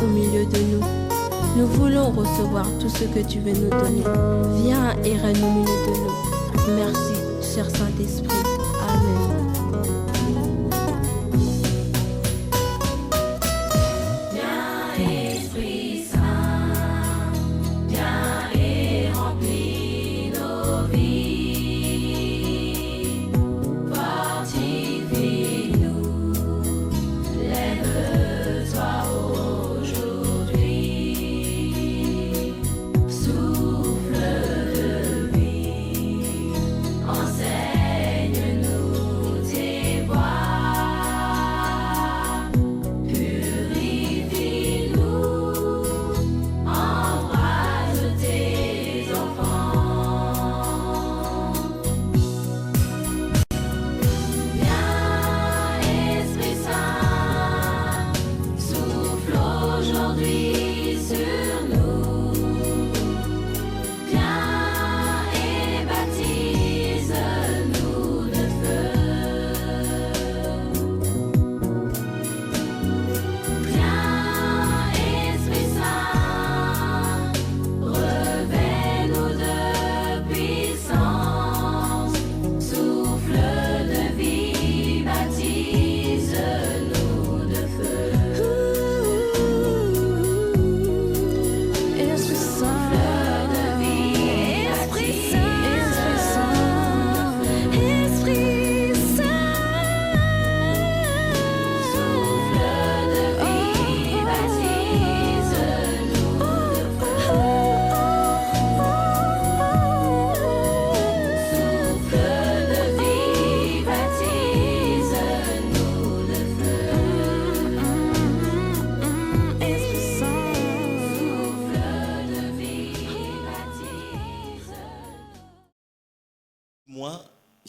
au milieu de nous. Nous voulons recevoir tout ce que tu veux nous donner. Viens et règne au milieu de nous. Merci, cher Saint-Esprit. Amen.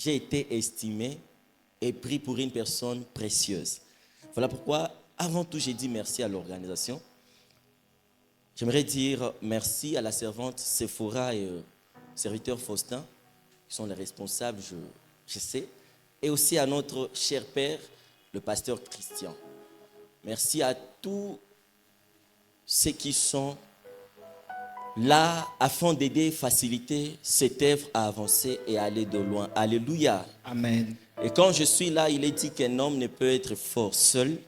J'ai été estimé et pris pour une personne précieuse. Voilà pourquoi, avant tout, j'ai dit merci à l'organisation. J'aimerais dire merci à la servante Sephora et au serviteur Faustin, qui sont les responsables, je sais, et aussi à notre cher père, le pasteur Christian. Merci à tous ceux qui sont là, afin d'aider, faciliter cette œuvre à avancer et à aller de loin. Alléluia. Amen. Et quand je suis là, il est dit qu'un homme ne peut être fort seul.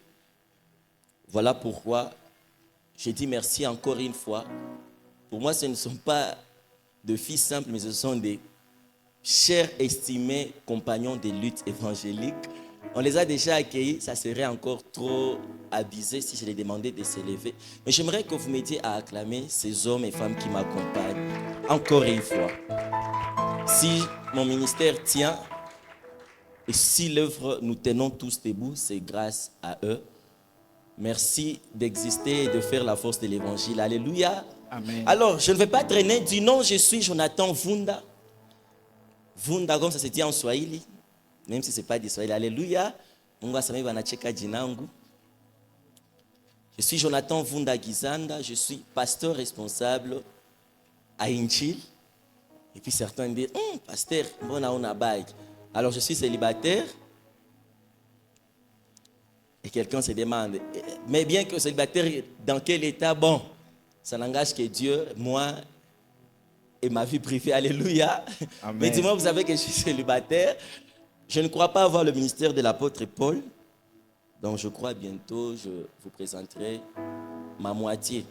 Voilà pourquoi je dis merci encore une fois. Pour moi, ce ne sont pas de filles simples, mais ce sont des chers, estimés compagnons des luttes évangéliques. On les a déjà accueillis, ça serait encore trop abusé si je les demandais de se lever. Mais j'aimerais que vous m'aidiez à acclamer ces hommes et femmes qui m'accompagnent encore une fois. Si mon ministère tient et si l'œuvre nous tenons tous debout, c'est grâce à eux. Merci d'exister et de faire la force de l'évangile. Alléluia. Amen. Alors, je ne vais pas traîner du nom, je suis Jonathan Vunda. Vunda, comme ça se dit en Swahili. Même si ce n'est pas du Swahili. Alléluia. Je suis Jonathan Vunda Gizanda. Je suis pasteur responsable à Inchil. Et puis certains disent, pasteur, on a bague. Alors je suis célibataire. Et quelqu'un se demande, mais bien que célibataire, dans quel état? Bon, ça n'engage que Dieu, moi et ma vie privée. Alléluia. Amen. Mais dis-moi, vous savez que je suis célibataire. Je ne crois pas avoir le ministère de l'apôtre Paul. Donc je crois bientôt, je vous présenterai ma moitié.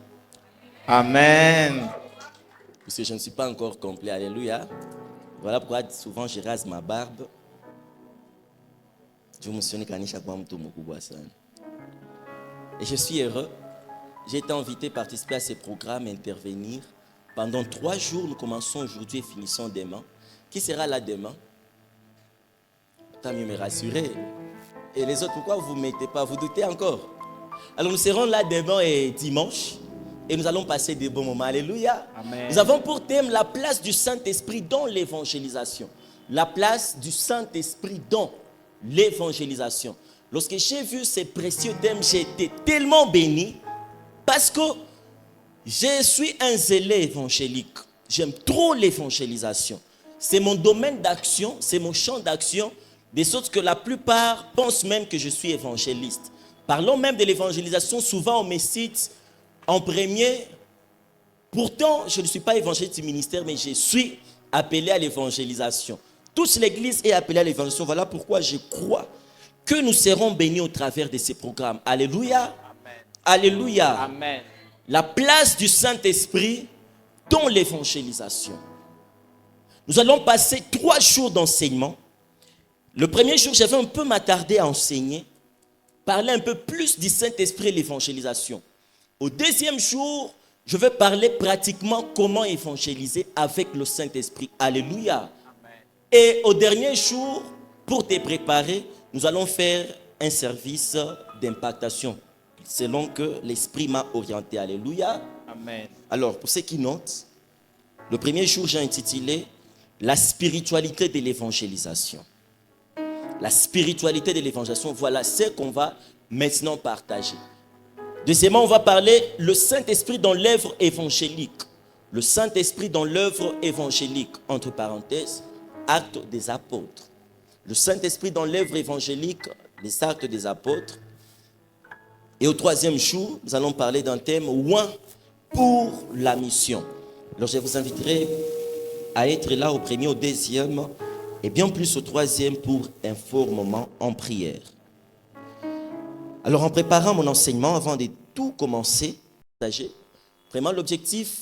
Amen. Parce que je ne suis pas encore complet. Alléluia. Voilà pourquoi souvent je rase ma barbe. Et je suis heureux. J'ai été invité à participer à ce programme, intervenir. Pendant 3 jours, nous commençons aujourd'hui et finissons demain. Qui sera là demain? Tant mieux me rassurer. Et les autres, pourquoi vous ne mettez pas? Vous doutez encore? Alors nous serons là demain et dimanche. Et nous allons passer des bons moments. Alléluia. Amen. Nous avons pour thème la place du Saint-Esprit dans l'évangélisation. La place du Saint-Esprit dans l'évangélisation. Lorsque j'ai vu ces précieux thèmes, j'ai été tellement béni parce que je suis un zélé évangélique. J'aime trop l'évangélisation. C'est mon domaine d'action, c'est mon champ d'action, de sorte que la plupart pensent même que je suis évangéliste. Parlons même de l'évangélisation, souvent on me cite en premier, pourtant, je ne suis pas évangéliste du ministère, mais je suis appelé à l'évangélisation. Toute l'Église est appelée à l'évangélisation. Voilà pourquoi je crois que nous serons bénis au travers de ces programmes. Alléluia. Amen. Alléluia. Amen. La place du Saint-Esprit dans l'évangélisation. Nous allons passer 3 jours d'enseignement. Le premier jour, je vais un peu m'attarder à enseigner, parler un peu plus du Saint-Esprit et l'évangélisation. Au deuxième jour, je vais parler pratiquement comment évangéliser avec le Saint-Esprit. Alléluia. Amen. Et au dernier jour, pour te préparer, nous allons faire un service d'impactation, selon que l'Esprit m'a orienté. Alléluia. Amen. Alors, pour ceux qui notent, le premier jour, j'ai intitulé « La spiritualité de l'évangélisation ». La spiritualité de l'évangélisation, voilà ce qu'on va maintenant partager. Deuxièmement, on va parler le Saint-Esprit dans l'œuvre évangélique. Le Saint-Esprit dans l'œuvre évangélique, entre parenthèses, actes des apôtres. Le Saint-Esprit dans l'œuvre évangélique, les actes des apôtres. Et au troisième jour, nous allons parler d'un thème oint pour la mission. Alors je vous inviterai à être là au premier, au deuxième et bien plus au troisième pour un fort moment en prière. Alors en préparant mon enseignement, avant de tout commencer, vraiment l'objectif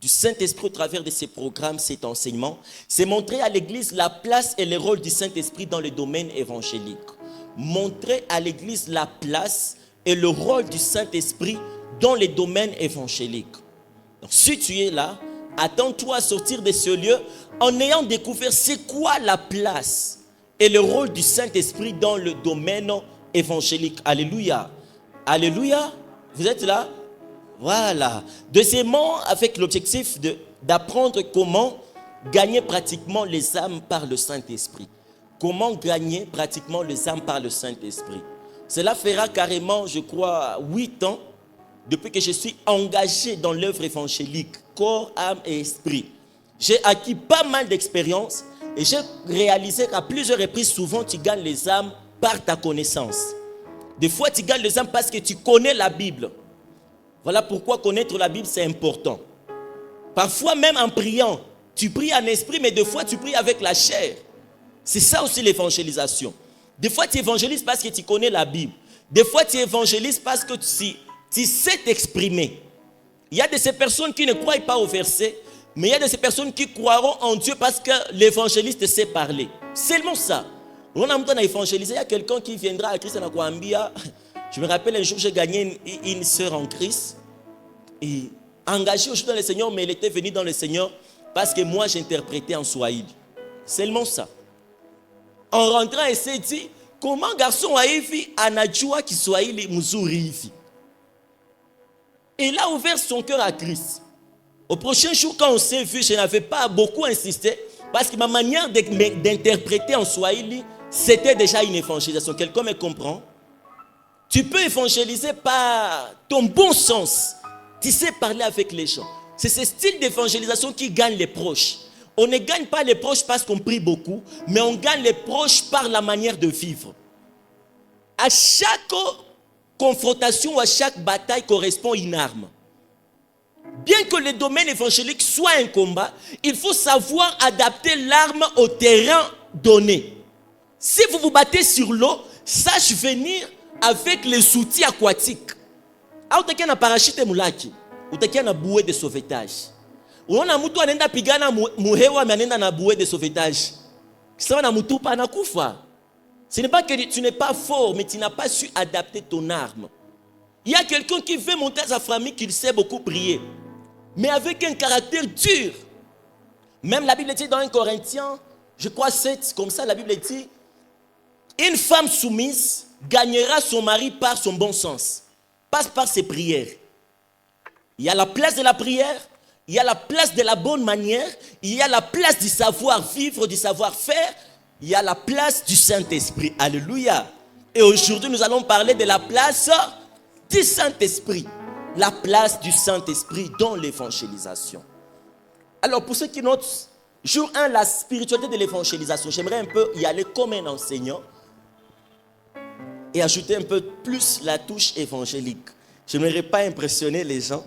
du Saint-Esprit au travers de ces programmes, cet enseignement, c'est montrer à l'Église la place et le rôle du Saint-Esprit dans le domaine évangélique. Montrer à l'Église la place et le rôle du Saint-Esprit dans les domaines évangéliques. Donc si tu es là, attends-toi à sortir de ce lieu en ayant découvert c'est quoi la place et le rôle du Saint-Esprit dans le domaine évangélique. Alléluia. Alléluia. Vous êtes là? Voilà. Deuxièmement, avec l'objectif d'apprendre comment gagner pratiquement les âmes par le Saint-Esprit. Comment gagner pratiquement les âmes par le Saint-Esprit. Cela fera carrément, je crois, 8 ans depuis que je suis engagé dans l'œuvre évangélique, corps, âme et esprit. J'ai acquis pas mal d'expérience et j'ai réalisé qu'à plusieurs reprises, souvent, tu gagnes les âmes par ta connaissance. Des fois, tu gagnes les âmes parce que tu connais la Bible. Voilà pourquoi connaître la Bible, c'est important. Parfois, même en priant, tu pries en esprit, mais des fois, tu pries avec la chair. C'est ça aussi l'évangélisation. Des fois, tu évangélises parce que tu connais la Bible. Des fois, tu évangélises parce que tu sais t'exprimer. Il y a de ces personnes qui ne croient pas au verset, mais il y a de ces personnes qui croiront en Dieu parce que l'évangéliste sait parler. Seulement ça. On a évangélisé, il y a quelqu'un qui viendra à Christ. Je me rappelle un jour, j'ai gagné une sœur en Christ. Et engagée aujourd'hui dans le Seigneur, mais elle était venue dans le Seigneur parce que moi, j'interprétais en Swahili. Seulement ça. En rentrant, elle s'est dit, comment garçon a vu anajua Kiswahili mzuri hivi? Elle a ouvert son cœur à Christ. Au prochain jour, quand on s'est vu, je n'avais pas beaucoup insisté parce que ma manière d'interpréter en Swahili, c'était déjà une évangélisation. Quelqu'un me comprend? Tu peux évangéliser par ton bon sens. Tu sais parler avec les gens. C'est ce style d'évangélisation qui gagne les proches. On ne gagne pas les proches parce qu'on prie beaucoup, mais on gagne les proches par la manière de vivre. À chaque confrontation ou à chaque bataille correspond une arme. Bien que le domaine évangélique soit un combat, il faut savoir adapter l'arme au terrain donné. Si vous vous battez sur l'eau, sache venir avec les outils aquatiques. Utakia na parachute mulaki, utakia na bouée de sauvetage. Unaona mtu anaenda pigana muhewa anaenda na bouée de sauvetage. Kisema na mtu pa anakufa. Ce n'est pas que tu n'es pas fort, mais tu n'as pas su adapter ton arme. Il y a quelqu'un qui veut monter à sa famille, qui sait beaucoup prier, mais avec un caractère dur. Même la Bible dit dans 1 Corinthiens, je crois 7, comme ça la Bible dit, une femme soumise gagnera son mari par son bon sens, pas par ses prières. Il y a la place de la prière, il y a la place de la bonne manière, il y a la place du savoir-vivre, du savoir-faire, il y a la place du Saint-Esprit. Alléluia. Et aujourd'hui, nous allons parler de la place du Saint-Esprit. La place du Saint-Esprit dans l'évangélisation. Alors, pour ceux qui notent, jour 1, la spiritualité de l'évangélisation. J'aimerais un peu y aller comme un enseignant et ajouter un peu plus la touche évangélique. Je n'aimerais pas impressionner les gens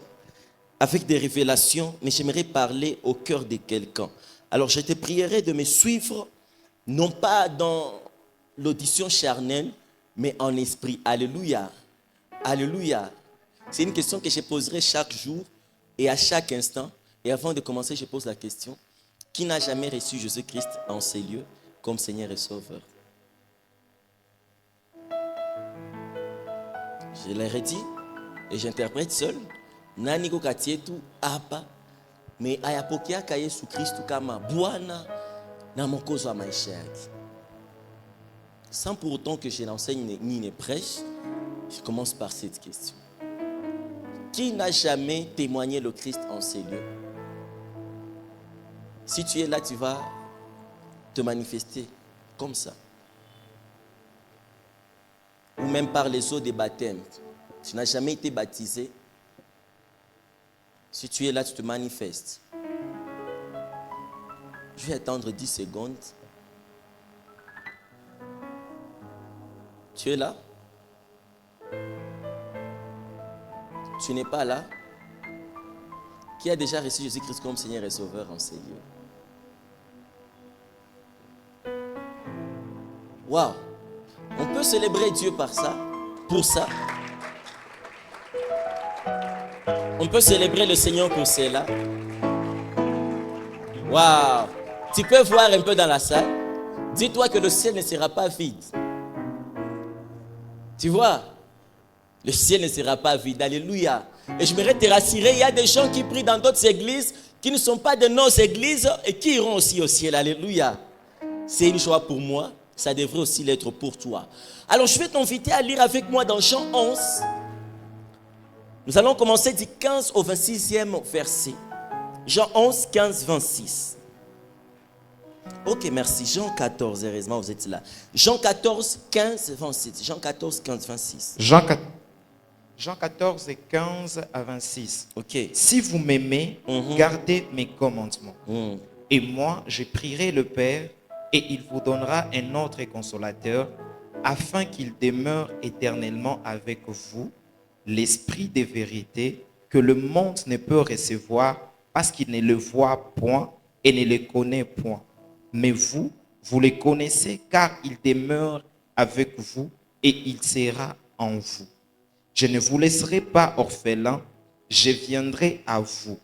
avec des révélations, mais j'aimerais parler au cœur de quelqu'un. Alors, je te prierai de me suivre, non pas dans l'audition charnelle, mais en esprit. Alléluia. Alléluia. C'est une question que je poserai chaque jour et à chaque instant. Et avant de commencer, je pose la question. Qui n'a jamais reçu Jésus-Christ en ces lieux comme Seigneur et Sauveur? Je l'ai redit et j'interprète seul. Nani ko katietu hapa me ayapokea ka Yesu Kristo kama Bwana na Mwokozi wa maisha yake. Sans pour autant que je n'enseigne ni ne prêche, je commence par cette question. Qui n'a jamais témoigné le Christ en ces lieux? Si tu es là, tu vas te manifester comme ça. Ou même par les eaux des baptêmes. Tu n'as jamais été baptisé. Si tu es là, tu te manifestes. Je vais attendre 10 secondes. Tu es là? Tu n'es pas là? Qui a déjà reçu Jésus-Christ comme Seigneur et Sauveur en ces lieux? Waouh! On peut célébrer Dieu par ça, pour ça. On peut célébrer le Seigneur pour cela. Waouh! Tu peux voir un peu dans la salle. Dis-toi que le ciel ne sera pas vide. Tu vois? Le ciel ne sera pas vide. Alléluia. Et je voudrais te rassurer, il y a des gens qui prient dans d'autres églises, qui ne sont pas de nos églises et qui iront aussi au ciel. Alléluia. C'est une joie pour moi. Ça devrait aussi l'être pour toi. Alors je vais t'inviter à lire avec moi dans Jean 11. Nous allons commencer du 15 au 26e verset. Jean 11, 15, 26. Ok, merci. Jean 14, heureusement vous êtes là. Jean 14, 15, 26. Jean 14, 15, 26. Jean 14 et 15 à 26. Ok. Si vous m'aimez, gardez mes commandements. Et moi, je prierai le Père et il vous donnera un autre consolateur afin qu'il demeure éternellement avec vous, l'esprit de vérité que le monde ne peut recevoir parce qu'il ne le voit point et ne le connaît point. Mais vous, vous le connaissez car il demeure avec vous et il sera en vous. Je ne vous laisserai pas orphelins, je viendrai à vous.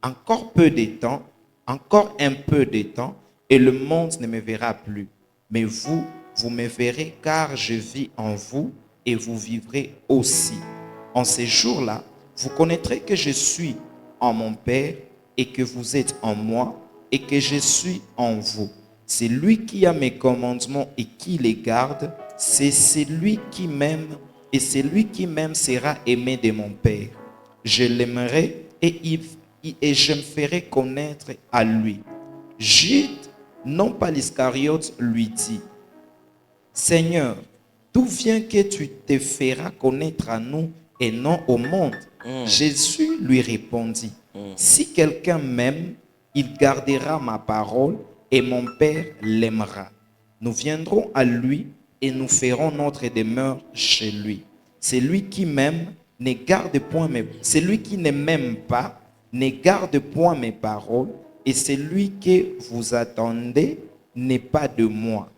Encore peu de temps, encore un peu de temps, et le monde ne me verra plus. Mais vous, vous me verrez car je vis en vous et vous vivrez aussi. En ces jours-là, vous connaîtrez que je suis en mon Père et que vous êtes en moi et que je suis en vous. C'est lui qui a mes commandements et qui les garde. C'est celui qui m'aime et celui qui m'aime sera aimé de mon Père. Je l'aimerai et je me ferai connaître à lui. Jude, non pas l'Iscariote, lui dit, Seigneur, d'où vient que tu te feras connaître à nous et non au monde? Jésus lui répondit, si quelqu'un m'aime, il gardera ma parole et mon Père l'aimera. Nous viendrons à lui et nous ferons notre demeure chez lui. Celui qui m'aime ne garde point celui qui ne m'aime pas ne garde point mes paroles, et celui que vous attendez n'est pas de moi.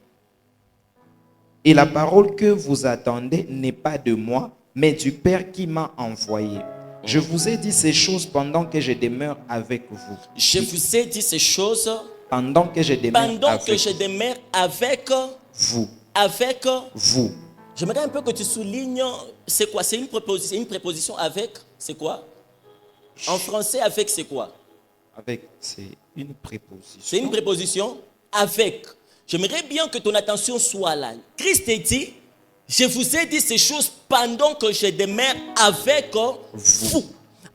Et la parole que vous attendez n'est pas de moi, mais du Père qui m'a envoyé. Je vous ai dit ces choses pendant que je demeure avec vous. Je vous ai dit ces choses pendant que je demeure avec vous. Avec vous. J'aimerais un peu que tu soulignes, c'est quoi? C'est une préposition avec, c'est quoi? En français, avec, c'est quoi? Avec, c'est une préposition. C'est une préposition avec. J'aimerais bien que ton attention soit là. Christ dit, je vous ai dit ces choses pendant que je demeure avec vous.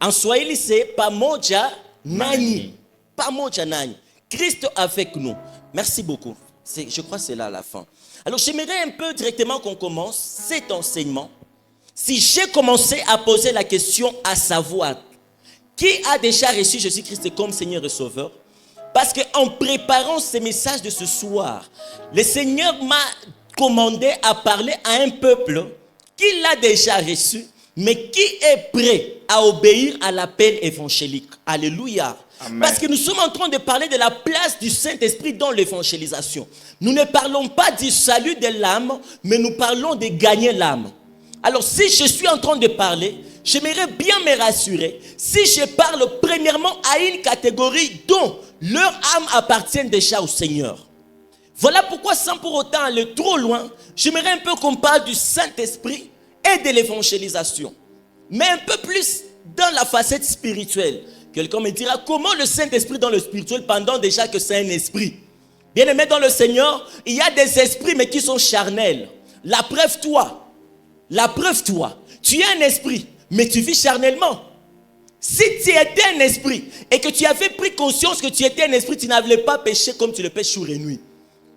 En Swahili, c'est pamoja nanyi. Pamoja nanyi. Christ avec nous. Merci beaucoup. Je crois que c'est là à la fin. Alors, j'aimerais un peu directement qu'on commence cet enseignement. Si j'ai commencé à poser la question à savoir, qui a déjà reçu Jésus-Christ comme Seigneur et Sauveur? Parce qu'en préparant ce message de ce soir, le Seigneur m'a commandé à parler à un peuple qui l'a déjà reçu, mais qui est prêt à obéir à l'appel évangélique? Alléluia. Amen. Parce que nous sommes en train de parler de la place du Saint-Esprit dans l'évangélisation. Nous ne parlons pas du salut de l'âme, mais nous parlons de gagner l'âme. Alors si je suis en train de parler, j'aimerais bien me rassurer si je parle premièrement à une catégorie dont leur âme appartient déjà au Seigneur. Voilà pourquoi, sans pour autant aller trop loin, j'aimerais un peu qu'on parle du Saint-Esprit et de l'évangélisation. Mais un peu plus dans la facette spirituelle. Quelqu'un me dira, comment le Saint-Esprit dans le spirituel pendant déjà que c'est un esprit? Bien aimé dans le Seigneur, il y a des esprits mais qui sont charnels. La preuve, toi, tu es un esprit, mais tu vis charnellement. Si tu étais un esprit et que tu avais pris conscience que tu étais un esprit, tu n'avais pas péché comme tu le pêches jour et nuit.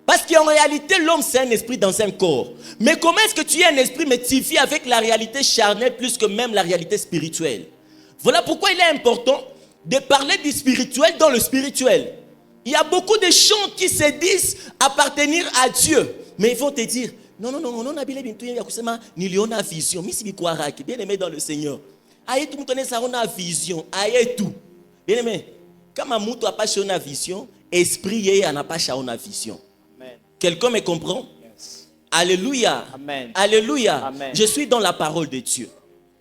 Parce qu'en réalité, l'homme c'est un esprit dans un corps. Mais comment est-ce que tu es un esprit mais tu vis avec la réalité charnelle plus que même la réalité spirituelle? Voilà pourquoi il est important de parler du spirituel dans le spirituel. Il y a beaucoup de gens qui se disent appartenir à Dieu. Mais ils vont te dire, non, vision. Bien aimé dans le Seigneur. Aïe, tout le monde ça, on a vision. Aïe, tout. Bien aimé, quand ma mouton n'a pas une vision, esprit n'a pas une vision. Quelqu'un me comprend? Yes. Alléluia. Amen. Alléluia. Amen. Je suis dans la parole de Dieu.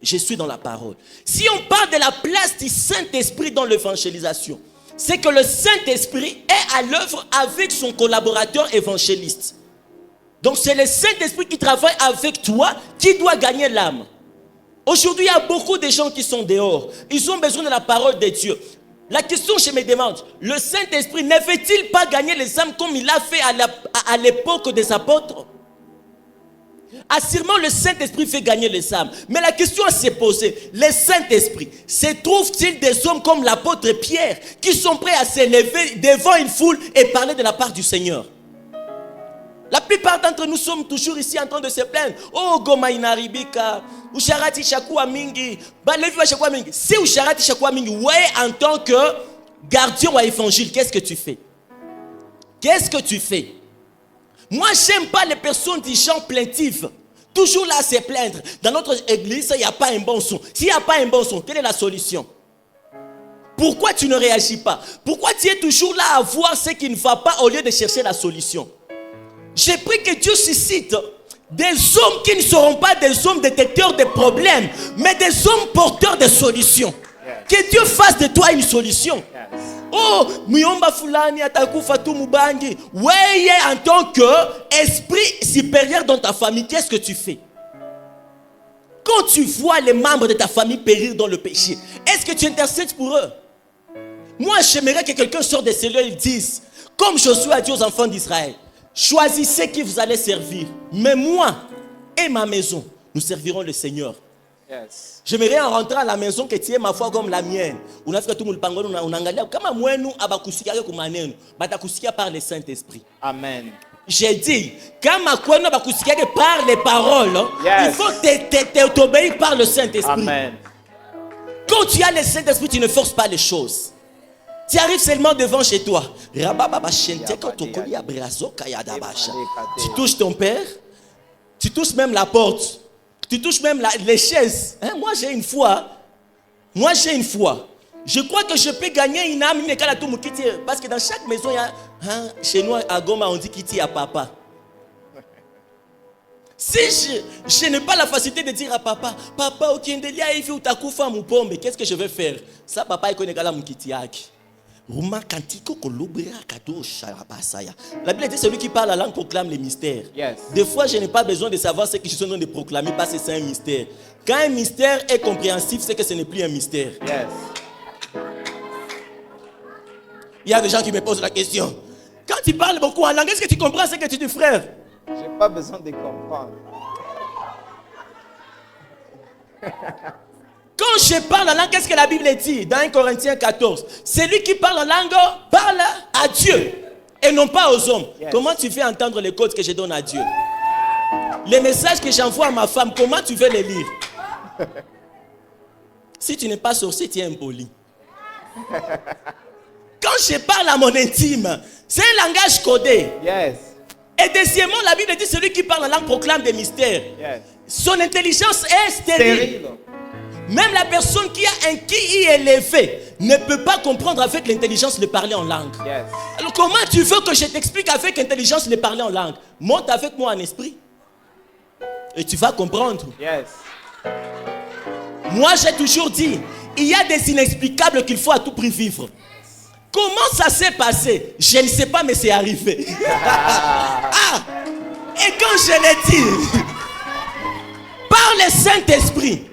Je suis dans la parole. Si on parle de la place du Saint-Esprit dans l'évangélisation, c'est que le Saint-Esprit est à l'œuvre avec son collaborateur évangéliste. Donc c'est le Saint-Esprit qui travaille avec toi, qui doit gagner l'âme. Aujourd'hui, il y a beaucoup de gens qui sont dehors. Ils ont besoin de la parole de Dieu. La question, je me demande, le Saint-Esprit ne veut-il pas gagner les âmes comme il a fait à l'époque des apôtres? Assurément, le Saint-Esprit fait gagner les âmes. Mais la question à se poser, le Saint-Esprit, se trouve-t-il des hommes comme l'apôtre Pierre qui sont prêts à s'élever devant une foule et parler de la part du Seigneur? La plupart d'entre nous sommes toujours ici en train de se plaindre. Oh, Goma inaribika, Usharati Shakua Mingi, Balevi Shakua Mingi. Si Usharati Shakua Mingi, ouais, en tant que gardien ou évangile, qu'est-ce que tu fais? Qu'est-ce que tu fais? Moi, j'aime pas les personnes du genre plaintives. Toujours là à se plaindre. Dans notre église, il n'y a pas un bon son. S'il n'y a pas un bon son, quelle est la solution? Pourquoi tu ne réagis pas? Pourquoi tu es toujours là à voir ce qui ne va pas au lieu de chercher la solution? J'ai pris que Dieu suscite des hommes qui ne seront pas des hommes détecteurs de problèmes, mais des hommes porteurs de solutions. Yes. Que Dieu fasse de toi une solution. Yes. Oh, Muyomba Fulani atakufa tu mubangi. Ouais, en tant qu'esprit supérieur dans ta famille, qu'est-ce que tu fais? Quand tu vois les membres de ta famille périr dans le péché, est-ce que tu intercèdes pour eux? Moi, j'aimerais que quelqu'un sorte de ces lieux et dise, comme Josué a dit aux enfants d'Israël, choisissez qui vous allez servir. Mais moi et ma maison, nous servirons le Seigneur. Yes. J'aimerais en rentrer à la maison que tu aies ma foi comme la mienne. Par le Saint-Esprit. Amen. J'ai dit, quand ma foi par les paroles, yes. Il faut t'obéir par le Saint-Esprit. Amen. Quand tu as le Saint-Esprit, tu ne forces pas les choses. Tu arrives seulement devant chez toi. Tu touches ton père. Tu touches même la porte. Tu touches même les chaises. Hein? Moi j'ai une foi. Je crois que je peux gagner une âme. Parce que dans chaque maison, il y a, chez nous à Goma, on dit Kiti à papa. Si je n'ai pas la facilité de dire à papa, papa, qu'est-ce que je vais faire? Ça, papa, il connaît la Mukitiaki. La Bible dit celui qui parle la langue proclame les mystères. Yes. Des fois, je n'ai pas besoin de savoir ce que je suis en train de proclamer parce que c'est un mystère. Quand un mystère est compréhensif, c'est que ce n'est plus un mystère. Yes. Il y a des gens qui me posent la question. Quand tu parles beaucoup en langue, est-ce que tu comprends ce que tu dis, frère? Je n'ai pas besoin de comprendre. Quand je parle en langue, qu'est-ce que la Bible dit dans 1 Corinthiens 14? Celui qui parle en langue parle à Dieu et non pas aux hommes. Yes. Comment tu fais entendre les codes que je donne à Dieu? Les messages que j'envoie à ma femme, comment tu veux les lire? Si tu n'es pas sorcier, tu es impoli. Quand je parle à mon intime, c'est un langage codé. Yes. Et deuxièmement, la Bible dit celui qui parle en langue proclame des mystères. Yes. Son intelligence est stérile. Même la personne qui a un QI élevé ne peut pas comprendre avec l'intelligence le parler en langue. Yes. Alors comment tu veux que je t'explique avec intelligence le parler en langue? Monte avec moi en esprit. Et tu vas comprendre. Yes. Moi j'ai toujours dit, il y a des inexplicables qu'il faut à tout prix vivre. Comment ça s'est passé? Je ne sais pas, mais c'est arrivé. Et quand je l'ai dit, par le Saint-Esprit,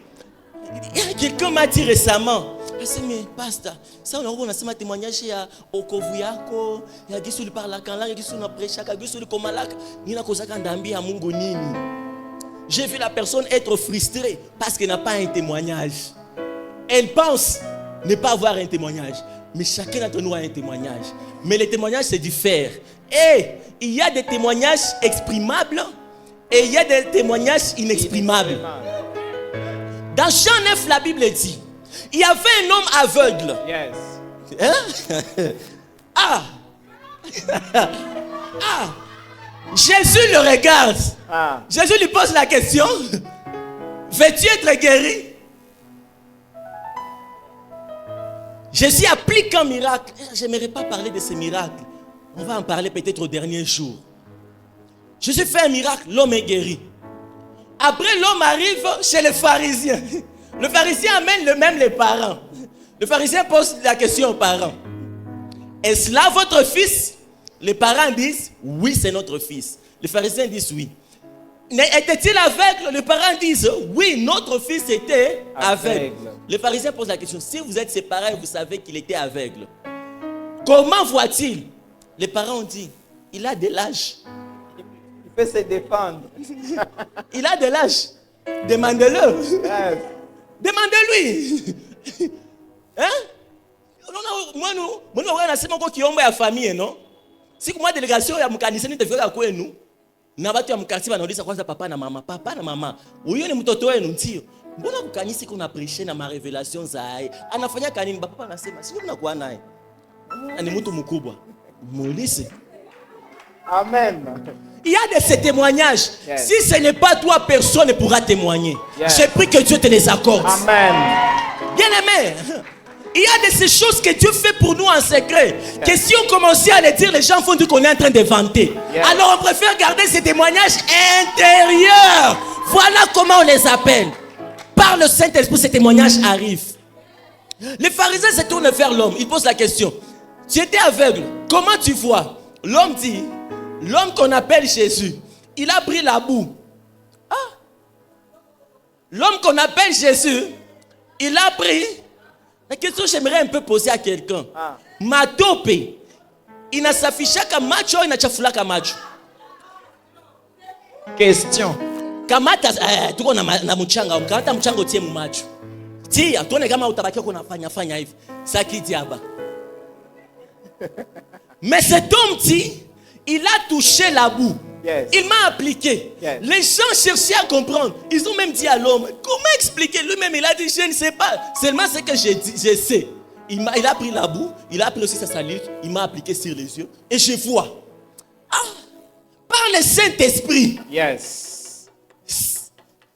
quelqu'un m'a dit récemment, mais pasteur, ça on a un témoignage à Okovuyako, il y a qui parle la canla, il y a qui sur la prêche, il y a qui sur le komalak, ni na kozaka ndambi à Mungonini. J'ai vu la personne être frustrée parce qu'elle n'a pas un témoignage. Elle pense ne pas avoir un témoignage. Mais chacun d'entre nous a un témoignage. Mais le témoignage, c'est du faire. Et il y a des témoignages exprimables et il y a des témoignages inexprimables. Dans Jean 9, la Bible dit, il y avait un homme aveugle. Yes. Jésus le regarde. Jésus lui pose la question, veux-tu être guéri? Jésus applique un miracle. Je n'aimerais pas parler de ce miracle. On va en parler peut-être au dernier jour. Jésus fait un miracle, l'homme est guéri. Après, l'homme arrive chez le pharisien. Le pharisien amène même les parents. Le pharisien pose la question aux parents. Est-ce là votre fils? Les parents disent, oui, c'est notre fils. Les pharisiens disent oui. Était-il aveugle? Les parents disent, oui, notre fils était aveugle. Les pharisiens posent la question, si vous êtes ses parents et vous savez qu'il était aveugle, comment voit-il? Les parents ont dit, il a de l'âge. Il peut se défendre. Il a de l'âge. Demandez-le. Yes. Demandez-lui. Hein? Moi, on a une famille, non? Si moi, délégation, il y a une nous. Nabatu ya mkarti banauliza kwanza papa na mama. Huyo ni mtoto wenu ndio. Mbona kukanisi kuna prêcher na ma révélation zae? Anafanya kanini? Papa anasema, "Sio mnakuwa naye." Ni mtu mkubwa. Muulize. Amen. Il y a de ces témoignages. Yes. Si ce n'est pas toi, personne ne pourra témoigner. Yes. J'ai pris que Dieu te les accorde. Amen. Bien-aimé, il y a de ces choses que Dieu fait pour nous en secret. Yes. Que si on commençait à les dire, les gens vont dire qu'on est en train de vanter. Yes. Alors on préfère garder ces témoignages intérieurs. Voilà comment on les appelle. Par le Saint-Esprit, ces témoignages arrivent. Les pharisiens se tournent vers l'homme. Ils posent la question. Tu étais aveugle. Comment tu vois? L'homme dit, l'homme qu'on appelle Jésus, il a pris la boue. L'homme qu'on appelle Jésus, il a pris... La question que j'aimerais un peu poser à quelqu'un. Matope, il n'a s'affiché qu'à macho, il n'a chafula qu'à macho. Question. Kamata, tu connais na mchanga, kamata mchanga utie macho. Tia, tuone kama utabaki kuna fanya hivi. Saki diaba. Mais cet homme-ci, il a touché la boue. Yes. Il m'a appliqué. Yes. Les gens cherchaient à comprendre. Ils ont même dit à l'homme, comment expliquer? Lui-même, il a dit, je ne sais pas. Seulement ce que je sais. Il a pris la boue, il a pris aussi sa salive, il m'a appliqué sur les yeux. Et je vois. Par le Saint-Esprit. Yes.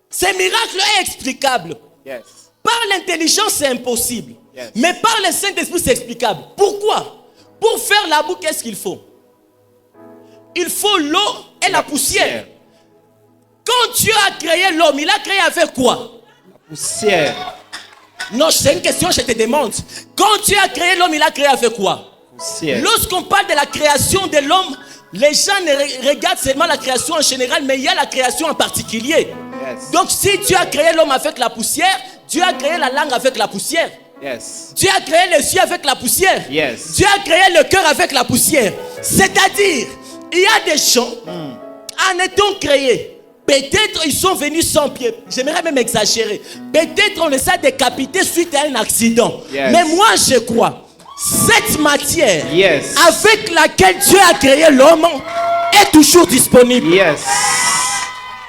Ce miracle est explicable. Yes. Par l'intelligence, c'est impossible. Yes. Mais par le Saint-Esprit, c'est explicable. Pourquoi? Pour faire la boue, qu'est-ce qu'il faut? Il faut l'eau et la poussière. Quand Dieu a créé l'homme, il a créé avec quoi? La poussière. Non, c'est une question, je te demande. Quand Dieu a créé l'homme, il a créé avec quoi? Poussière. Lorsqu'on parle de la création de l'homme, les gens ne regardent seulement la création en général, mais il y a la création en particulier. Yes. Donc si Dieu a créé l'homme avec la poussière, Dieu a créé la langue avec la poussière. Yes. Dieu a créé les yeux avec la poussière. Yes. Dieu a créé le cœur avec la poussière. C'est-à-dire, il y a des gens, en étant créés, peut-être ils sont venus sans pied. J'aimerais même exagérer. Peut-être on les a décapités suite à un accident. Yes. Mais moi je crois, cette matière avec laquelle Dieu a créé l'homme est toujours disponible. Yes.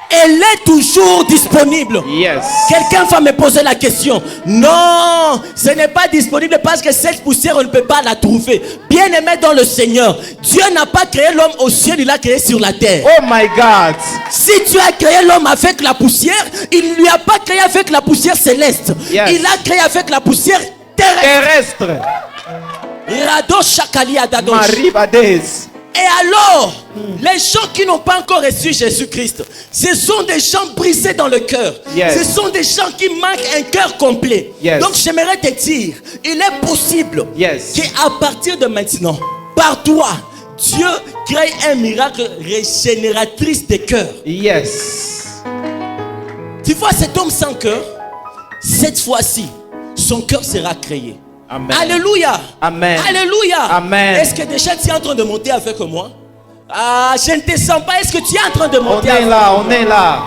Elle est toujours disponible. Yes. Quelqu'un va me poser la question. Non, ce n'est pas disponible parce que cette poussière, on ne peut pas la trouver. Bien-aimé dans le Seigneur, Dieu n'a pas créé l'homme au ciel, il l'a créé sur la terre. Oh my God. Si Dieu a créé l'homme avec la poussière, il ne lui a pas créé avec la poussière céleste. Yes. Il l'a créé avec la poussière terrestre. Rado Shakali Adadosh. Maribades. Et alors, les gens qui n'ont pas encore reçu Jésus-Christ, ce sont des gens brisés dans le cœur. Yes. Ce sont des gens qui manquent un cœur complet. Yes. Donc j'aimerais te dire, il est possible Yes. qu'à partir de maintenant, par toi, Dieu crée un miracle régénératrice des cœurs. Yes. Tu vois cet homme sans cœur, cette fois-ci, son cœur sera créé. Amen. Alléluia. Amen. Alléluia. Amen. Est-ce que déjà tu es en train de monter avec moi? Ah, je ne te sens pas. Est-ce que tu es en train de On monter est avec là, moi? on est là.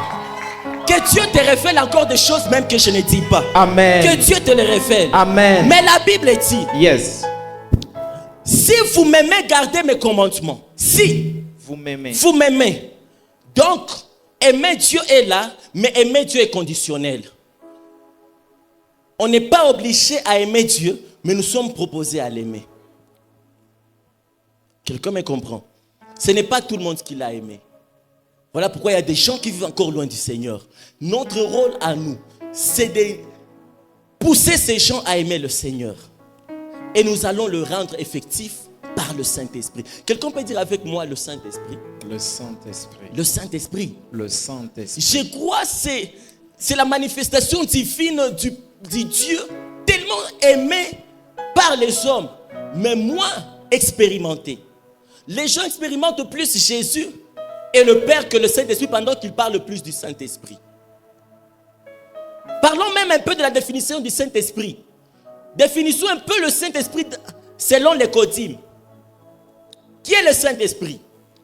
Que Dieu te révèle encore des choses même que je ne dis pas. Amen. Que Dieu te les révèle. Amen. Mais la Bible dit, Yes. si vous m'aimez, gardez mes commandements. Si Vous m'aimez. vous m'aimez. Donc, aimer Dieu est là, mais aimer Dieu est conditionnel. On n'est pas obligé à aimer Dieu, mais nous sommes proposés à l'aimer. Quelqu'un me comprend? Ce n'est pas tout le monde qui l'a aimé. Voilà pourquoi il y a des gens qui vivent encore loin du Seigneur. Notre rôle à nous, c'est de pousser ces gens à aimer le Seigneur. Et nous allons le rendre effectif par le Saint-Esprit. Quelqu'un peut dire avec moi le Saint-Esprit? Le Saint-Esprit. Le Saint-Esprit. Le Saint-Esprit. Je crois que c'est la manifestation divine du Dieu tellement aimé par les hommes, mais moins expérimenté. Les gens expérimentent plus Jésus et le Père que le Saint-Esprit pendant qu'ils parlent plus du Saint-Esprit. Parlons même un peu de la définition du Saint-Esprit. Définissons un peu le Saint-Esprit selon les Codim. Qui est le Saint-Esprit?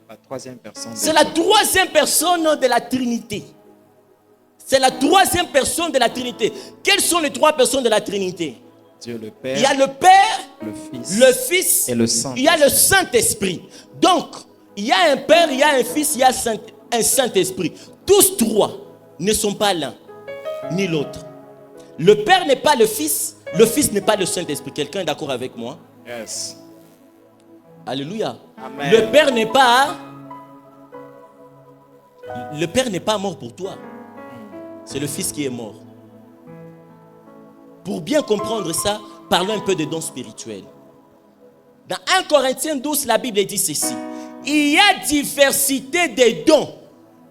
La troisième personne. C'est la troisième personne de la Trinité. C'est la troisième personne de la Trinité. Quelles sont les trois personnes de la Trinité? Dieu le Père. Il y a le Père, le le Fils et le Saint-Esprit. Il y a le Saint-Esprit. Donc, il y a un Père, il y a un Fils, il y a un Saint-Esprit. Tous trois ne sont pas l'un, ni l'autre. Le Père n'est pas le Fils n'est pas le Saint-Esprit. Quelqu'un est d'accord avec moi? Yes. Alléluia. Amen. Le Père n'est pas mort pour toi. C'est le Fils qui est mort. Pour bien comprendre ça, parlons un peu de dons spirituels. Dans 1 Corinthiens 12, la Bible dit ceci. Il y a diversité des dons,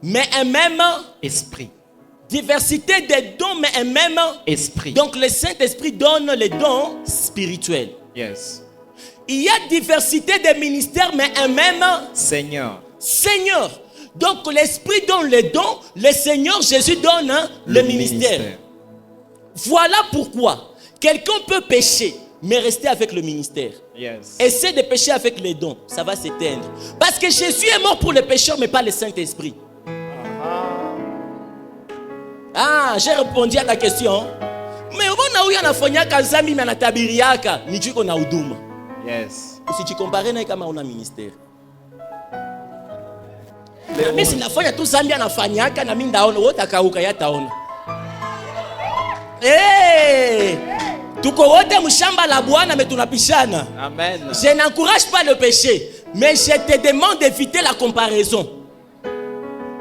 mais un même esprit. Diversité des dons, mais un même esprit. Donc le Saint-Esprit donne les dons spirituels. Yes. Il y a diversité des ministères, mais un même Seigneur. Seigneur. Donc l'Esprit donne les dons, le Seigneur Jésus donne le ministère. Voilà pourquoi quelqu'un peut pécher, mais rester avec le ministère. Yes. Essaie de pécher avec les dons, ça va s'éteindre. Parce que Jésus est mort pour les pécheurs, mais pas le Saint-Esprit. Ah, j'ai répondu à ta question. Mais on a eu un afanya kazami na tabiriaka, ni tu qu'on a uduma. Yes. Si tu compares na kama on a ministère. Mais si nafanya tu zambia nafanyaka na mimi ndaona wote akauka yataona. Eh! Tuko wote mshamba la Bwana mais tunapishana. Amen. Je n'encourage pas le péché, mais je te demande d'éviter la comparaison.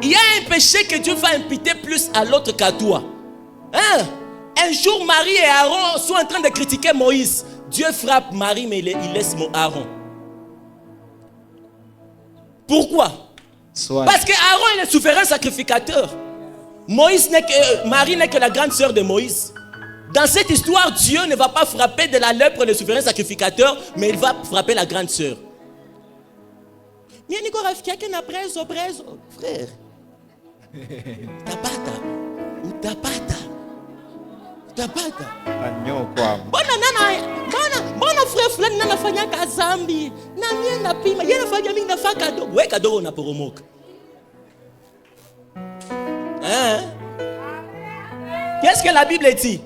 Il y a un péché que Dieu va imputer plus à l'autre qu'à toi. Hein? Un jour, Marie et Aaron sont en train de critiquer Moïse. Dieu frappe Marie, mais il laisse Aaron. Pourquoi? Parce que Aaron est le souverain sacrificateur. Marie n'est que la grande sœur de Moïse. Dans cette histoire, Dieu ne va pas frapper de la lèpre le souverain sacrificateur, mais il va frapper la grande sœur. Frère. Tapata. Bona frère fulani nana fanya kazambi. Na mimi napima. Yeye anafanya mimi nafanya kadogo. Wewe kadogo unaporomoka. Hein? Qu'est-ce que la Bible dit?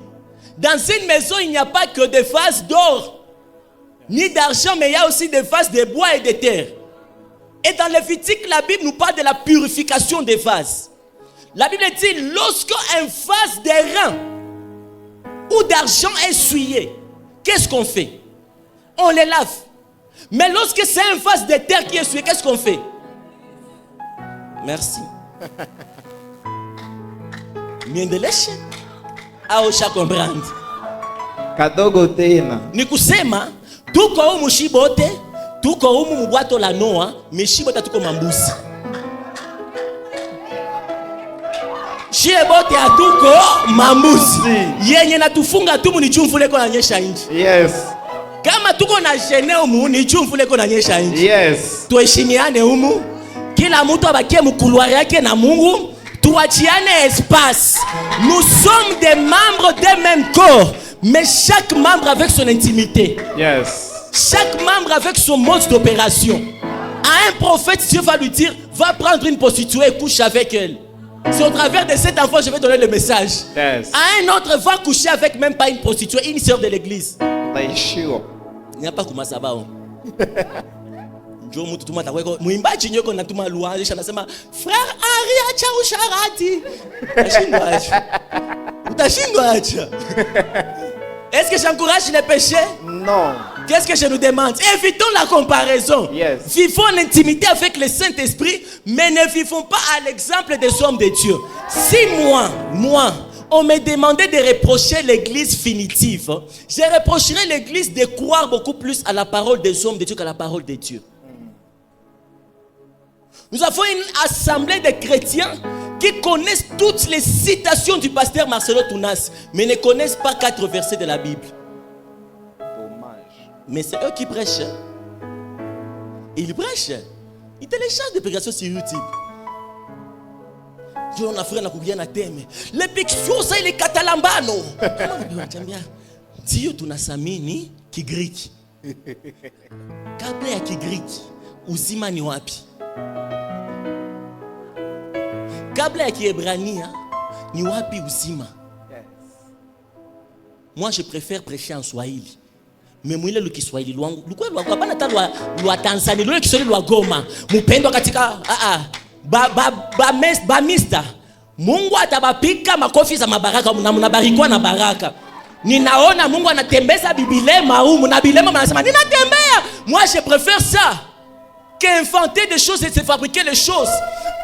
Dans une maison, il n'y a pas que des vases d'or ni d'argent, mais il y a aussi des vases de bois et de terre. Et dans Lévitique, la Bible nous parle de la purification des vases. La Bible dit, lorsqu'un vase d'airain ou d'argent est souillé, qu'est-ce qu'on fait? On les lave. Mais lorsque c'est un vase de terre qui est souillé, qu'est-ce qu'on fait? Merci. Miendeleshe aosha comprendre. Kadogo tena. Ni kusema tuko humu shibote, tuko humu mubwato la Noa, meshibote tuko mambusi. Shibote atuko mambusi. Yenye natufunga tumu ni chumvule ko nanyesha nje. Yes. Kama tuko na jene humu ni chumvule ko nanyesha nje. Yes. Tuheshimiane humu. Kila mtu abakie mkuluari yake na Mungu. Tuachiane espace. Nous sommes des membres d'un même corps, mais chaque membre avec son intimité. Yes. Chaque membre avec son mode d'opération. À un prophète, Dieu va lui dire, va prendre une prostituée et couche avec elle. C'est au travers de cet enfant je vais donner le message. Yes. À un autre, va coucher avec même pas une prostituée, une sœur de l'église. Taishio. Il n'y a pas comment ça va. Mwimbaji nyoko natuma louange anasema frère Henri acha usharati. Utashindwa acha. Est-ce que j'encourage les péchés? Non. Qu'est-ce que je nous demande? Évitons la comparaison. Yes. Vivons l'intimité avec le Saint-Esprit, mais ne vivons pas à l'exemple des hommes de Dieu. Si moi, on me demandait de reprocher l'église finitive, je reprocherais l'église de croire beaucoup plus à la parole des hommes de Dieu qu'à la parole de Dieu. Nous avons une assemblée de chrétiens qui connaissent toutes les citations du pasteur Marcelo Tounas, mais ne connaissent pas 4 versets de la Bible. Dommage. Mais c'est eux qui prêchent. Ils prêchent. Ils téléchargent des prédications sur YouTube. On a fait un thème. Les pictures, ça, il est catalambano. Dieu, tu n'as samini qui grec. Kabla ya qui grec. Uzima ni wapi. Kabla ya Kiebrania, ni wapi uzima. Moi, je préfère prêcher en Swahili. Mais moi, le Kiswahili, lwa Tanzania, le Kiswahili lwa Goma. Mupendo katika, Bamista. Mungu atabapika makofi za mabaraka, mnabarikwa na baraka. Ninaona Mungu anatembeza bibilema humu, na bilema anasema ninatembea. Moi, je préfère ça qu'inventer des choses et se fabriquer les choses.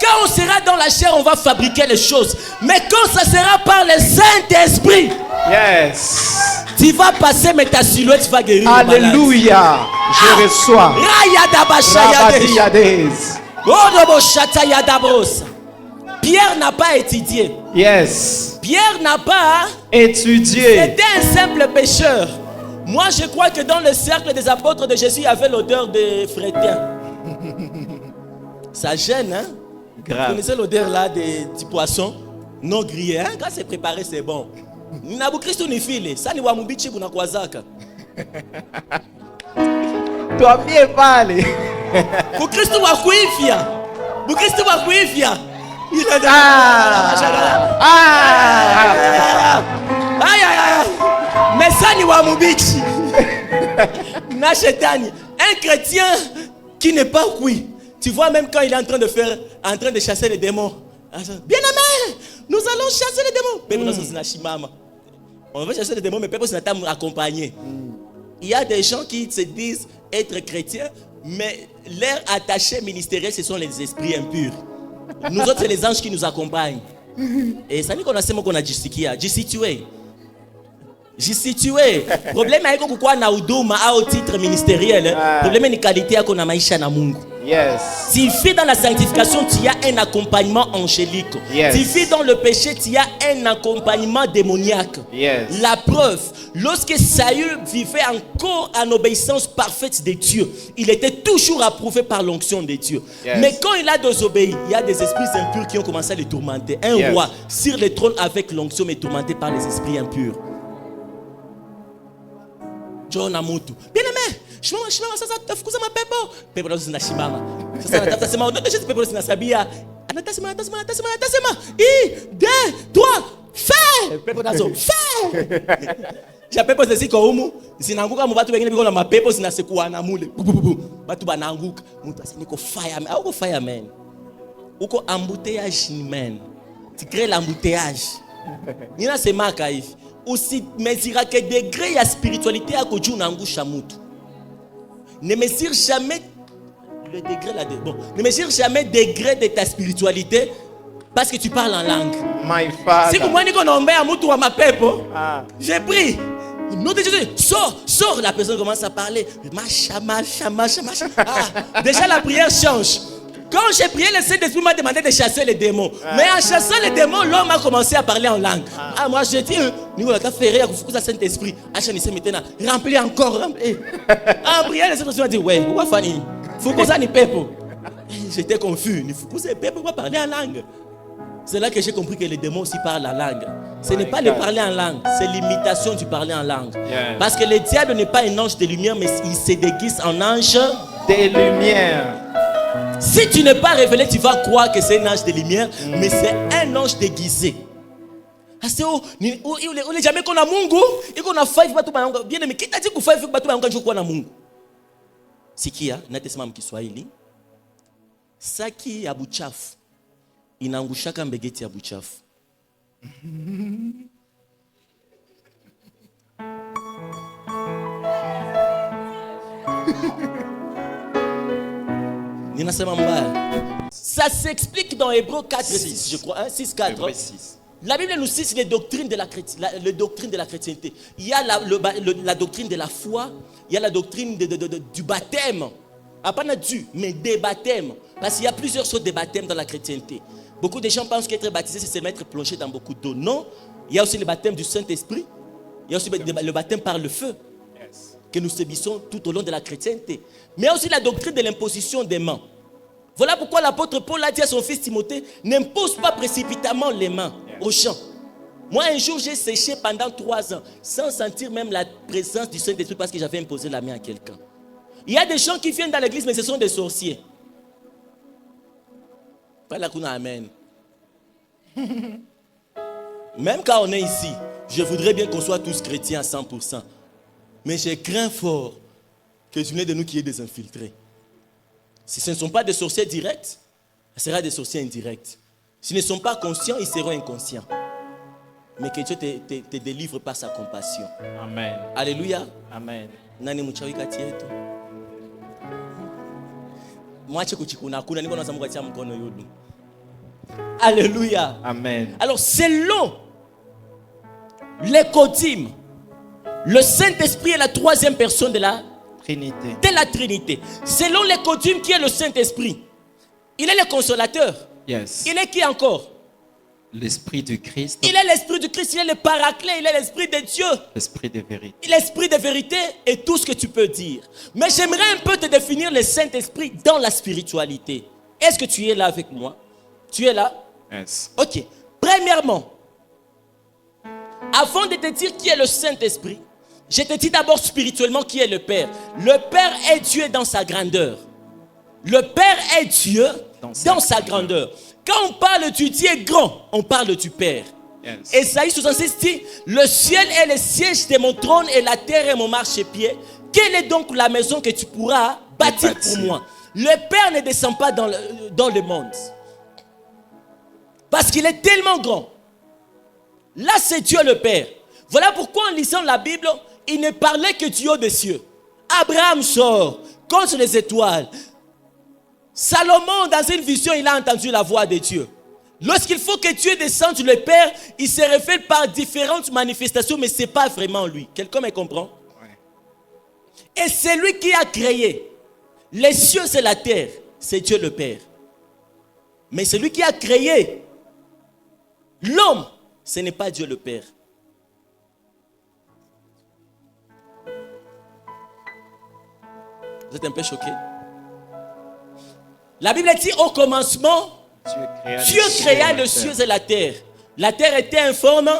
Quand on sera dans la chair, on va fabriquer les choses. Mais quand ça sera par le Saint-Esprit, yes, tu vas passer, mais ta silhouette va guérir. Alléluia. Je reçois. Pierre n'a pas étudié. Yes. Pierre n'a pas étudié. C'était un simple pécheur. Moi, je crois que dans le cercle des apôtres de Jésus, il y avait l'odeur de frétin. Ça gêne, hein? Grave. Vous connaissez l'odeur là du poisson non grillé, hein? Quand c'est préparé, c'est bon. Nabu Christo ni file. Ça ni wa mubichi buna kwazaka. Toi bien parler. Pour Christo wa kuifia. Pour Christo wa kuifia. Mais ça ni wa mubichi. Na shetani. Un chrétien qui n'est pas cuit. Tu vois, même quand il est en train de chasser les démons. Bien-aimé, nous allons chasser les démons. On va chasser les démons, mais personne ne t'a accompagné. Il y a des gens qui se disent être chrétiens, mais leur attaché ministériel, ce sont les esprits impurs. Nous autres, c'est les anges qui nous accompagnent. Et ça dit qu'on a ce mot qu'on a situé. J'y situé. Problème est que quoi na huduma au titre ministériel. Problème est qualité qu'on a maisha na Mungu. Yes. Si tu vis dans la sanctification, tu as un accompagnement angélique. Yes. Si tu vis dans le péché, tu as un accompagnement démoniaque. Yes. La preuve, lorsque Saül vivait encore en obéissance parfaite de Dieu, il était toujours approuvé par l'onction de Dieu. Yes. Mais quand il a désobéi, il y a des esprits impurs qui ont commencé à le tourmenter. Un roi sur le trône avec l'onction mais tourmenté par les esprits impurs. John Amutu. Bien-aimé, shimama sasa tafukuza mapepo. Pepo nazo zinashimama. Sasa anatafuta sema ndio sisi pepo zinasabia. Anatasema. 1, 2, 3, fais. Pepo nazo fais. Ja pepo zisiko humu zinaanguka mu watu wengine biko na mapepo zinasekuana mule. Watu banaanguka. Mtu asiniko fireman. Au fireman. Uko embouteillage man. Tu crées l'embouteillage. Il y a ces marques. Aussi, mesure que degré de spiritualité à côté de chamutu. Ne mesure jamais le degré là. Bon, ne mesure jamais degré de ta spiritualité parce que tu parles en langue. My father. Si vous voyez qu'on a un moutou à ma pepo, j'ai pris. Nous sors, la personne commence à parler. Macha. Déjà la prière change. Quand j'ai prié, le Saint-Esprit m'a demandé de chasser les démons. Mais en chassant les démons, l'homme a commencé à parler en langue. Moi j'ai dit, nous avons fait le Saint-Esprit. Remplis encore. En priant, le Saint-Esprit m'a dit, ouais, pourquoi Fanny? Faut que ça n'y pepo. J'étais confus. Il faut que ça pepo, pourquoi parler en langue? C'est là que j'ai compris que les démons aussi parlent en langue. Ce n'est pas le parler en langue, c'est l'imitation du parler en langue. Yeah. Parce que le diable n'est pas un ange de lumière, mais il se déguise en ange de lumière. Si tu n'es pas révélé, tu vas croire que c'est un ange de lumière, mais c'est un ange déguisé. C'est jamais qu'on a Mungu, et qu'on a fait bien aimé. Qui t'a dit qu'on fait quoi na Mungu? C'est qui a? Natesema mkiswahili. Saki ya buchafu inaangushaka mbegeti ya buchafu. Ça s'explique dans Hébreux 4, 6, je crois, 6, 4. La Bible nous cite les doctrines de la chrétienté. Il y a la doctrine de la foi, il y a la doctrine du baptême. Pas du, mais des baptêmes. Parce qu'il y a plusieurs sortes de baptêmes dans la chrétienté. Beaucoup de gens pensent qu'être baptisé, c'est se mettre plongé dans beaucoup d'eau. Non, il y a aussi le baptême du Saint-Esprit. Il y a aussi le baptême par le feu que nous subissons tout au long de la chrétienté. Mais il y a aussi la doctrine de l'imposition des mains. Voilà pourquoi l'apôtre Paul a dit à son fils Timothée, n'impose pas précipitamment les mains aux gens. Moi, un jour, j'ai séché pendant 3 ans sans sentir même la présence du Saint-Esprit parce que j'avais imposé la main à quelqu'un. Il y a des gens qui viennent dans l'église, mais ce sont des sorciers. Pas la kuna amen. Même quand on est ici, je voudrais bien qu'on soit tous chrétiens à 100%. Mais je crains fort que l'un de nous qui est des infiltrés. Si ce ne sont pas des sorciers directs, ce sera des sorciers indirects. S'ils ne sont pas conscients, ils seront inconscients. Mais que Dieu te délivre par sa compassion. Amen. Alléluia. Amen. Nani mchawi kati yetu. Mwache kuchikuna kuna niko na samuka tia mkono yodu. Alléluia. Amen. Alors selon les coutumes, le Saint-Esprit est la 3e personne de la Trinité. Selon les coutumes, qui est le Saint-Esprit? Il est le consolateur. Yes. Il est qui encore? L'Esprit du Christ. Il est l'Esprit du Christ, il est le Paraclet, il est l'Esprit de Dieu. L'Esprit de vérité. L'Esprit de vérité est tout ce que tu peux dire. Mais j'aimerais un peu te définir le Saint-Esprit dans la spiritualité. Est-ce que tu es là avec moi? Tu es là? Yes. Ok. Premièrement, avant de te dire qui est le Saint-Esprit, je te dis d'abord spirituellement qui est le Père. Le Père est Dieu dans sa grandeur. Le Père est Dieu dans sa grandeur. Quand on parle du Dieu grand, on parle du Père. Yes. Ésaïe 66 dit, le ciel est le siège de mon trône et la terre est mon marchepied. Quelle est donc la maison que tu pourras bâtir pour moi? Le Père ne descend pas dans le monde. Parce qu'il est tellement grand. Là, c'est Dieu le Père. Voilà pourquoi en lisant la Bible, il ne parlait que du haut des cieux. Abraham sort, compte sur les étoiles. Salomon, dans une vision, il a entendu la voix de Dieu. Lorsqu'il faut que Dieu descende sur le Père, il se révèle par différentes manifestations, mais ce n'est pas vraiment lui. Quelqu'un me comprend? Ouais. Et c'est lui qui a créé. Les cieux, c'est la terre. C'est Dieu le Père. Mais c'est lui qui a créé l'homme. Ce n'est pas Dieu le Père. Vous êtes un peu choqués? La Bible dit au commencement, Dieu créa le ciel et la terre. La terre était informe,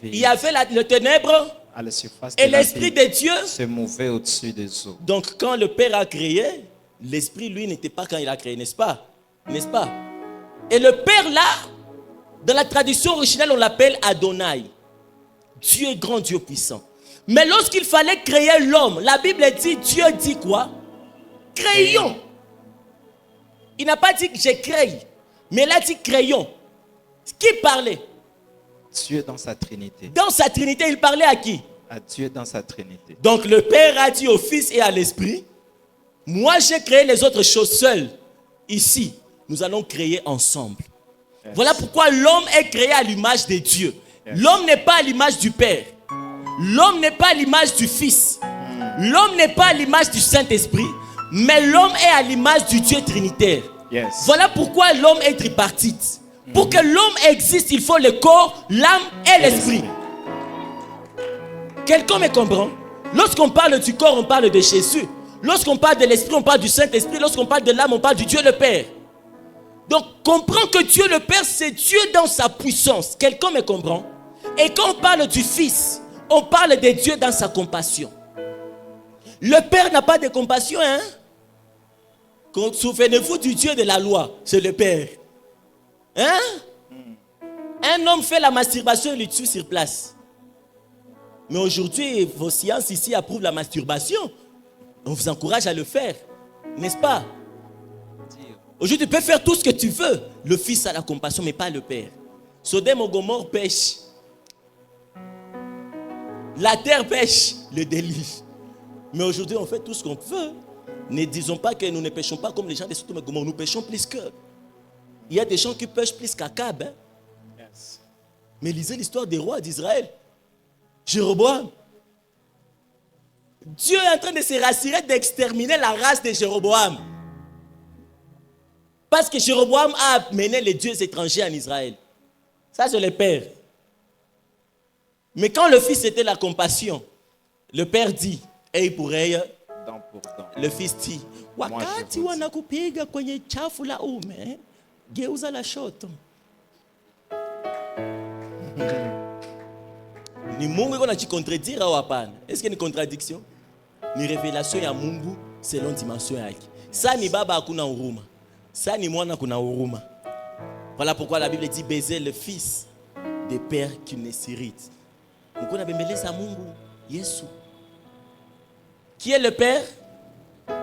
il y avait le ténèbre à la surface et l'Esprit de Dieu se mouvait au-dessus des eaux. Donc quand le Père a créé, l'Esprit lui n'était pas quand il a créé, n'est-ce pas? N'est-ce pas? Et le Père là, dans la tradition originale, on l'appelle Adonai. Dieu est grand, Dieu puissant. Mais lorsqu'il fallait créer l'homme, la Bible dit, Dieu dit quoi? Créons. Il n'a pas dit que j'ai créé, mais il a dit créons. Qui parlait? Dieu dans sa Trinité. Dans sa Trinité, il parlait à qui? À Dieu dans sa Trinité. Donc le Père a dit au Fils et à l'Esprit, moi j'ai créé les autres choses seul. Ici, nous allons créer ensemble. Yes. Voilà pourquoi l'homme est créé à l'image de Dieu. Yes. L'homme n'est pas à l'image du Père. L'homme n'est pas à l'image du Fils. L'homme n'est pas à l'image du Saint-Esprit. Mais l'homme est à l'image du Dieu trinitaire. Yes. Voilà pourquoi l'homme est tripartite. Pour que l'homme existe, il faut le corps, l'âme et l'esprit. Quelqu'un me comprend? Lorsqu'on parle du corps, on parle de Jésus. Lorsqu'on parle de l'esprit, on parle du Saint-Esprit. Lorsqu'on parle de l'âme, on parle du Dieu le Père. Donc, comprends que Dieu le Père, c'est Dieu dans sa puissance. Quelqu'un me comprend? Et quand on parle du Fils, on parle de Dieu dans sa compassion. Le Père n'a pas de compassion, hein? Souvenez-vous du Dieu de la loi, c'est le Père. Hein? Un homme fait la masturbation, il le tue sur place. Mais aujourd'hui, vos sciences ici approuvent la masturbation. On vous encourage à le faire, n'est-ce pas? Aujourd'hui, tu peux faire tout ce que tu veux. Le Fils a la compassion, mais pas le Père. Sodome et Gomorrhe pêche. La terre pêche, le déluge. Mais aujourd'hui, on fait tout ce qu'on veut. Ne disons pas que nous ne pêchons pas comme les gens de Sodome et Gomorrhe. Nous pêchons plus qu'eux. Il y a des gens qui pêchent plus qu'Akab. Hein? Yes. Mais lisez l'histoire des rois d'Israël. Jéroboam. Dieu est en train de se rassurer d'exterminer la race de Jéroboam. Parce que Jéroboam a mené les dieux étrangers en Israël. Ça, c'est le Père. Mais quand le Fils était la compassion, le Père dit, œil pour œil, dent pour dent. Le Fils dit, wakati wanakupiga kwenye chafu la ume, geuza la shoto. Ni Mungu iko najicontredire au hapana? Est-ce qu'il y a une contradiction? Ni révélation ya Mungu selon dimension yake. Ça ni baba hakuna huruma. Ça ni mwana kuna huruma. Voilà pourquoi la Bible dit baiser le Fils des pères qui ne s'irritent. Mungu nabembeleza Mungu Yesu. Qui est le Père?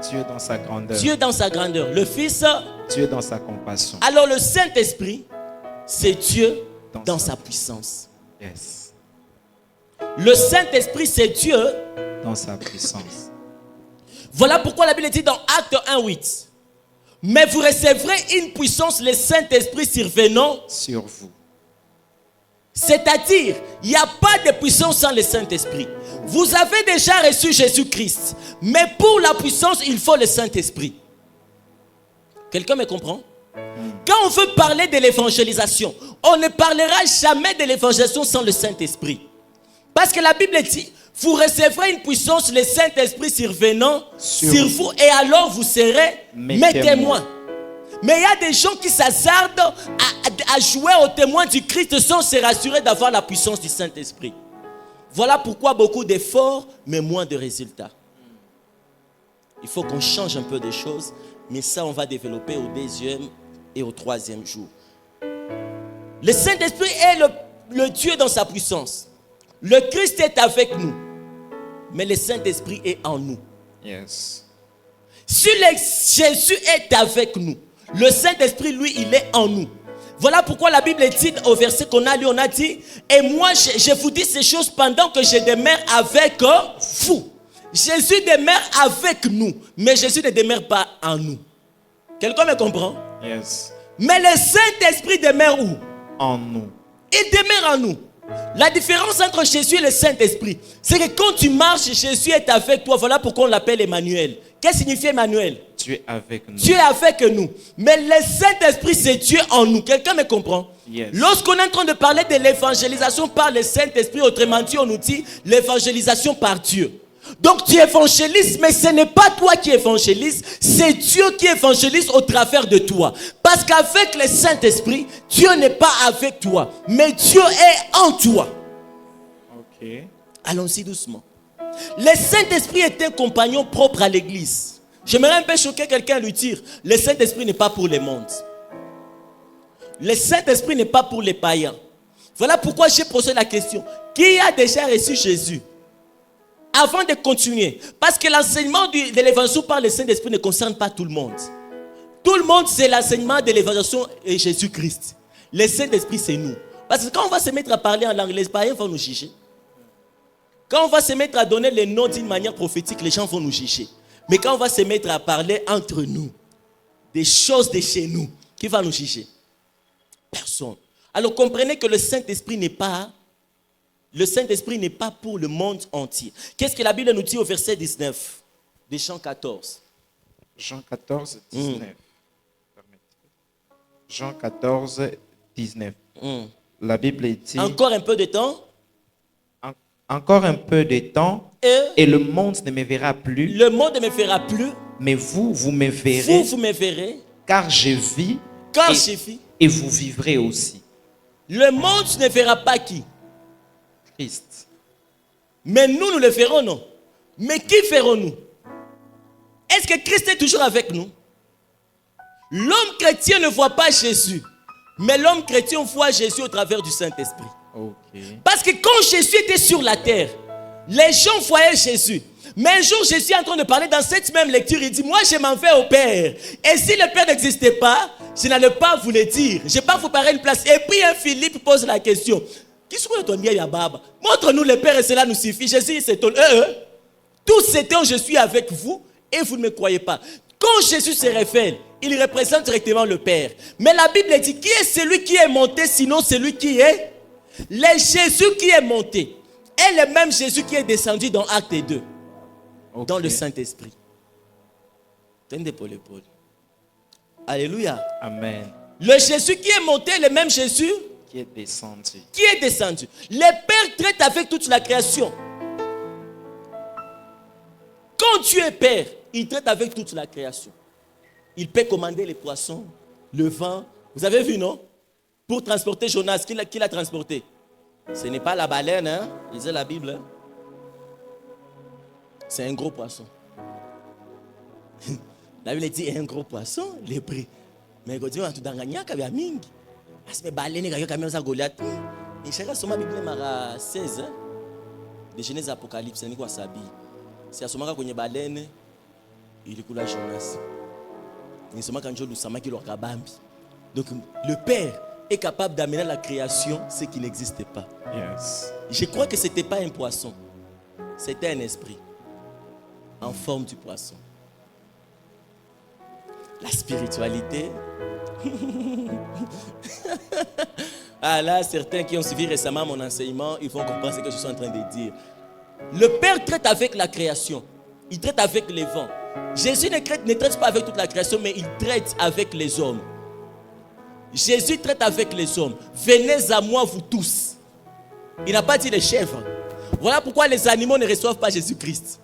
Dieu dans sa grandeur. Dieu dans sa grandeur. Le Fils? Dieu dans sa compassion. Alors le Saint-Esprit, c'est Dieu dans sa puissance. Yes. Le Saint-Esprit, c'est Dieu dans sa puissance. Voilà pourquoi la Bible dit dans Acte 1:8. Mais vous recevrez une puissance, le Saint-Esprit survenant sur vous. C'est-à-dire, il n'y a pas de puissance sans le Saint-Esprit. Vous avez déjà reçu Jésus-Christ. Mais pour la puissance, il faut le Saint-Esprit. Quelqu'un me comprend? Quand on veut parler de l'évangélisation, on ne parlera jamais de l'évangélisation sans le Saint-Esprit. Parce que la Bible dit, vous recevrez une puissance, le Saint-Esprit survenant sur vous, et alors vous serez mes témoins. Mais il y a des gens qui s'hasardent à jouer au témoin du Christ sans se rassurer d'avoir la puissance du Saint-Esprit. Voilà pourquoi beaucoup d'efforts, mais moins de résultats. Il faut qu'on change un peu des choses, mais ça on va développer au 2e et au 3e jour. Le Saint-Esprit est le Dieu dans sa puissance. Le Christ est avec nous, mais le Saint-Esprit est en nous. Yes. Si Jésus est avec nous, le Saint-Esprit, lui, il est en nous. Voilà pourquoi la Bible dit au verset qu'on a lu, on a dit, et moi, je vous dis ces choses pendant que je demeure avec vous. Jésus demeure avec nous, mais Jésus ne demeure pas en nous. Quelqu'un me comprend? Yes. Mais le Saint-Esprit demeure où? En nous. Il demeure en nous. La différence entre Jésus et le Saint-Esprit, c'est que quand tu marches, Jésus est avec toi. Voilà pourquoi on l'appelle Emmanuel. Qu'est-ce que signifie Emmanuel? Dieu est avec nous. Dieu est avec nous. Mais le Saint-Esprit, c'est Dieu en nous. Quelqu'un me comprend? Yes. Lorsqu'on est en train de parler de l'évangélisation par le Saint-Esprit, autrement dit, on nous dit l'évangélisation par Dieu. Donc tu évangélises, mais ce n'est pas toi qui évangélises, c'est Dieu qui évangélise au travers de toi. Parce qu'avec le Saint-Esprit, Dieu n'est pas avec toi, mais Dieu est en toi. Ok. Allons-y doucement. Le Saint-Esprit est un compagnon propre à l'église. J'aimerais un peu choquer quelqu'un et lui dire, le Saint-Esprit n'est pas pour le monde. Le Saint-Esprit n'est pas pour les païens. Voilà pourquoi j'ai posé la question. Qui a déjà reçu Jésus? Avant de continuer, parce que l'enseignement de l'évangile par le Saint-Esprit ne concerne pas tout le monde. Tout le monde, c'est l'enseignement de l'évangile et Jésus-Christ. Le Saint-Esprit, c'est nous. Parce que quand on va se mettre à parler en langue, les païens vont nous juger. Quand on va se mettre à donner les noms d'une manière prophétique, les gens vont nous juger. Mais quand on va se mettre à parler entre nous, des choses de chez nous, qui va nous juger? Personne. Alors comprenez que le Saint-Esprit n'est pas pour le monde entier. Qu'est-ce que la Bible nous dit au verset 19 de Jean 14? Jean 14, 19. Jean 14, 19. La Bible dit... Encore un peu de temps. Encore un peu de temps, et le monde ne me verra plus. Le monde ne me verra plus. Mais vous me verrez. Vous me verrez. Car je vis. Et vous vivrez aussi. Le monde ne verra pas qui? Christ. Mais nous le verrons, non? Mais qui verrons-nous? Est-ce que Christ est toujours avec nous? L'homme chrétien ne voit pas Jésus. Mais l'homme chrétien voit Jésus au travers du Saint-Esprit. Okay. Parce que quand Jésus était sur la terre, les gens voyaient Jésus. Mais un jour, Jésus est en train de parler dans cette même lecture. Il dit, moi je m'en vais au Père. Et si le Père n'existait pas, je n'allais pas vous le dire. Je ne vais pas vous parer une place. Et puis un Philippe pose la question. Montre-nous le Père et cela nous suffit. Jésus s'étonne. Tous ces temps, je suis avec vous et vous ne me croyez pas. Quand Jésus se révèle, il représente directement le Père. Mais la Bible dit, qui est celui qui est monté sinon celui qui est? Le Jésus qui est monté est le même Jésus qui est descendu dans Acte 2. Okay. Dans le Saint-Esprit. Tendez pour l'épaule. Alléluia. Amen. Le Jésus qui est monté est le même Jésus qui est descendu. Qui est descendu. Le Père traite avec toute la création. Quand Dieu est Père, il traite avec toute la création. Il peut commander les poissons, le vent. Vous avez vu, non? Pour transporter Jonas, qui l'a transporté? Ce n'est pas la baleine, hein? Lisez la Bible. Hein? C'est un gros poisson. La Bible dit un gros poisson, les prix. Mais quand on a tout d'angagnac, il y a mingi. Parce que baleine, il y a quand même ça Goliath. Et chacun sur ma Bible, mara 16. De Genèse Apocalypse, c'est quoi ça? C'est à ce moment qu'on y baleine, il est coulé Jonas. Et c'est quand Dieu nous sama qui leur kabambi. Donc le Père est capable d'amener à la création ce qui n'existait pas. Yes. Je crois que ce n'était pas un poisson. C'était un esprit en forme du poisson. La spiritualité. Ah là, certains qui ont suivi récemment mon enseignement, ils vont comprendre ce que je suis en train de dire. Le Père traite avec la création. Il traite avec les vents. Jésus ne traite pas avec toute la création, mais il traite avec les hommes. Jésus traite avec les hommes. Venez à moi, vous tous. Il n'a pas dit les chèvres. Voilà pourquoi les animaux ne reçoivent pas Jésus-Christ.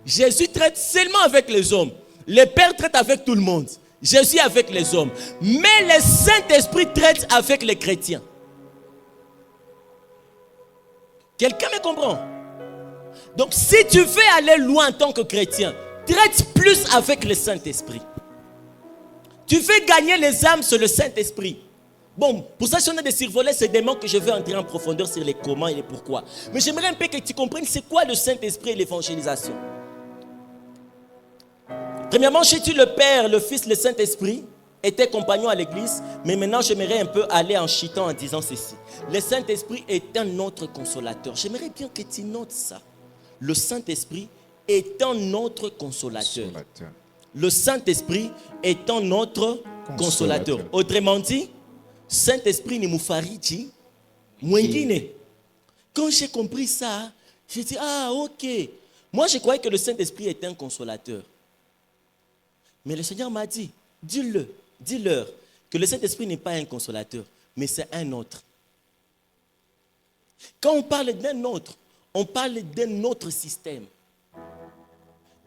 Jésus traite seulement avec les hommes. Le Père traite avec tout le monde. Jésus avec les hommes. Mais le Saint-Esprit traite avec les chrétiens. Quelqu'un me comprend? Donc si tu veux aller loin en tant que chrétien, traite plus avec le Saint-Esprit. Tu veux gagner les âmes sur le Saint-Esprit. Bon, pour ça, si on a des survolets, c'est des mots que je vais entrer en profondeur sur les comment et les pourquoi. Mais j'aimerais un peu que tu comprennes c'est quoi le Saint-Esprit et l'évangélisation. Premièrement, Jésus, le Père, le Fils, le Saint-Esprit étaient compagnons à l'église. Mais maintenant, j'aimerais un peu aller en chitant en disant ceci. Le Saint-Esprit est un autre consolateur. J'aimerais bien que tu notes ça. Le Saint-Esprit étant notre consolateur. Le Saint-Esprit étant notre consolateur. Autrement dit, Saint-Esprit ni mufariji mwingine. Quand j'ai compris ça, j'ai dit, ah ok. Moi je croyais que le Saint-Esprit était un consolateur. Mais le Seigneur m'a dit, dis-leur que le Saint-Esprit n'est pas un consolateur, mais c'est un autre. Quand on parle d'un autre, on parle d'un autre système,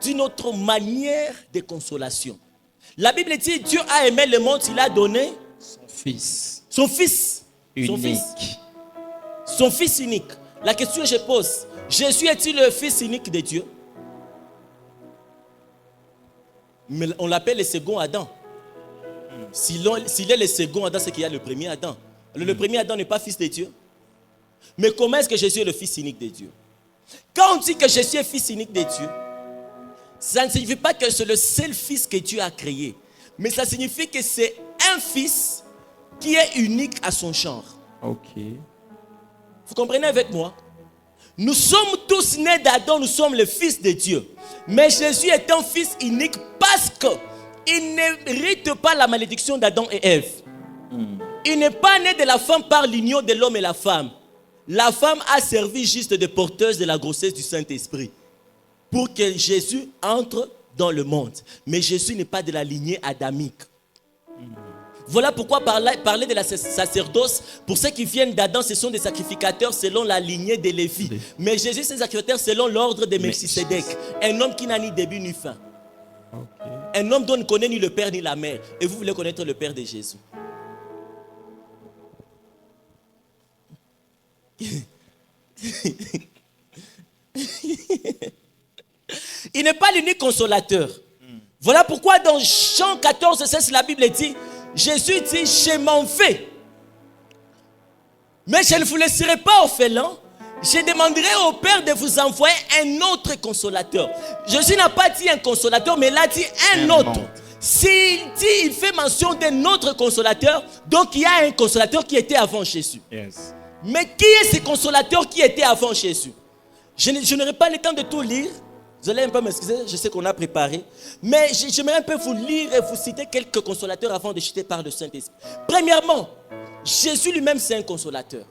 d'une autre manière de consolation. La Bible dit, Dieu a aimé le monde, il a donné son Fils. Son Fils. Unique. Son Fils unique. La question que je pose, Jésus est-il le Fils unique de Dieu? Mais on l'appelle le second Adam. S'il est le second Adam, c'est qu'il y a le premier Adam. Alors, le premier Adam n'est pas fils de Dieu. Mais comment est-ce que Jésus est le Fils unique de Dieu? Quand on dit que Jésus est Fils unique de Dieu, ça ne signifie pas que c'est le seul Fils que Dieu a créé. Mais ça signifie que c'est un Fils qui est unique à son genre. Ok. Vous comprenez avec moi? Nous sommes tous nés d'Adam, nous sommes les fils de Dieu. Mais Jésus est un fils unique parce qu'il n'hérite pas la malédiction d'Adam et Ève. Il n'est pas né de la femme par l'union de l'homme et la femme. La femme a servi juste de porteuse de la grossesse du Saint-Esprit pour que Jésus entre dans le monde. Mais Jésus n'est pas de la lignée adamique. Voilà pourquoi parler de la sacerdoce, pour ceux qui viennent d'Adam, ce sont des sacrificateurs selon la lignée de Lévi. Mais Jésus, c'est un sacrificateur selon l'ordre de Melchisédek. Un homme qui n'a ni début ni fin. Okay. Un homme dont on ne connaît ni le père ni la mère. Et vous voulez connaître le père de Jésus. Il n'est pas l'unique consolateur. Voilà pourquoi dans Jean 14, 16, la Bible dit, Jésus dit, je m'en vais. Mais je ne vous laisserai pas orphelins. Je demanderai au Père de vous envoyer un autre consolateur. Jésus n'a pas dit un consolateur, mais il a dit un autre. S'il dit, il fait mention d'un autre consolateur, donc il y a un consolateur qui était avant Jésus. Yes. Mais qui est ce consolateur qui était avant Jésus? Je n'aurai pas le temps de tout lire. Vous allez un peu m'excuser, je sais qu'on a préparé. Mais j'aimerais un peu vous lire et vous citer quelques consolateurs avant de chuter par le Saint-Esprit. Premièrement, Jésus lui-même, c'est un consolateur.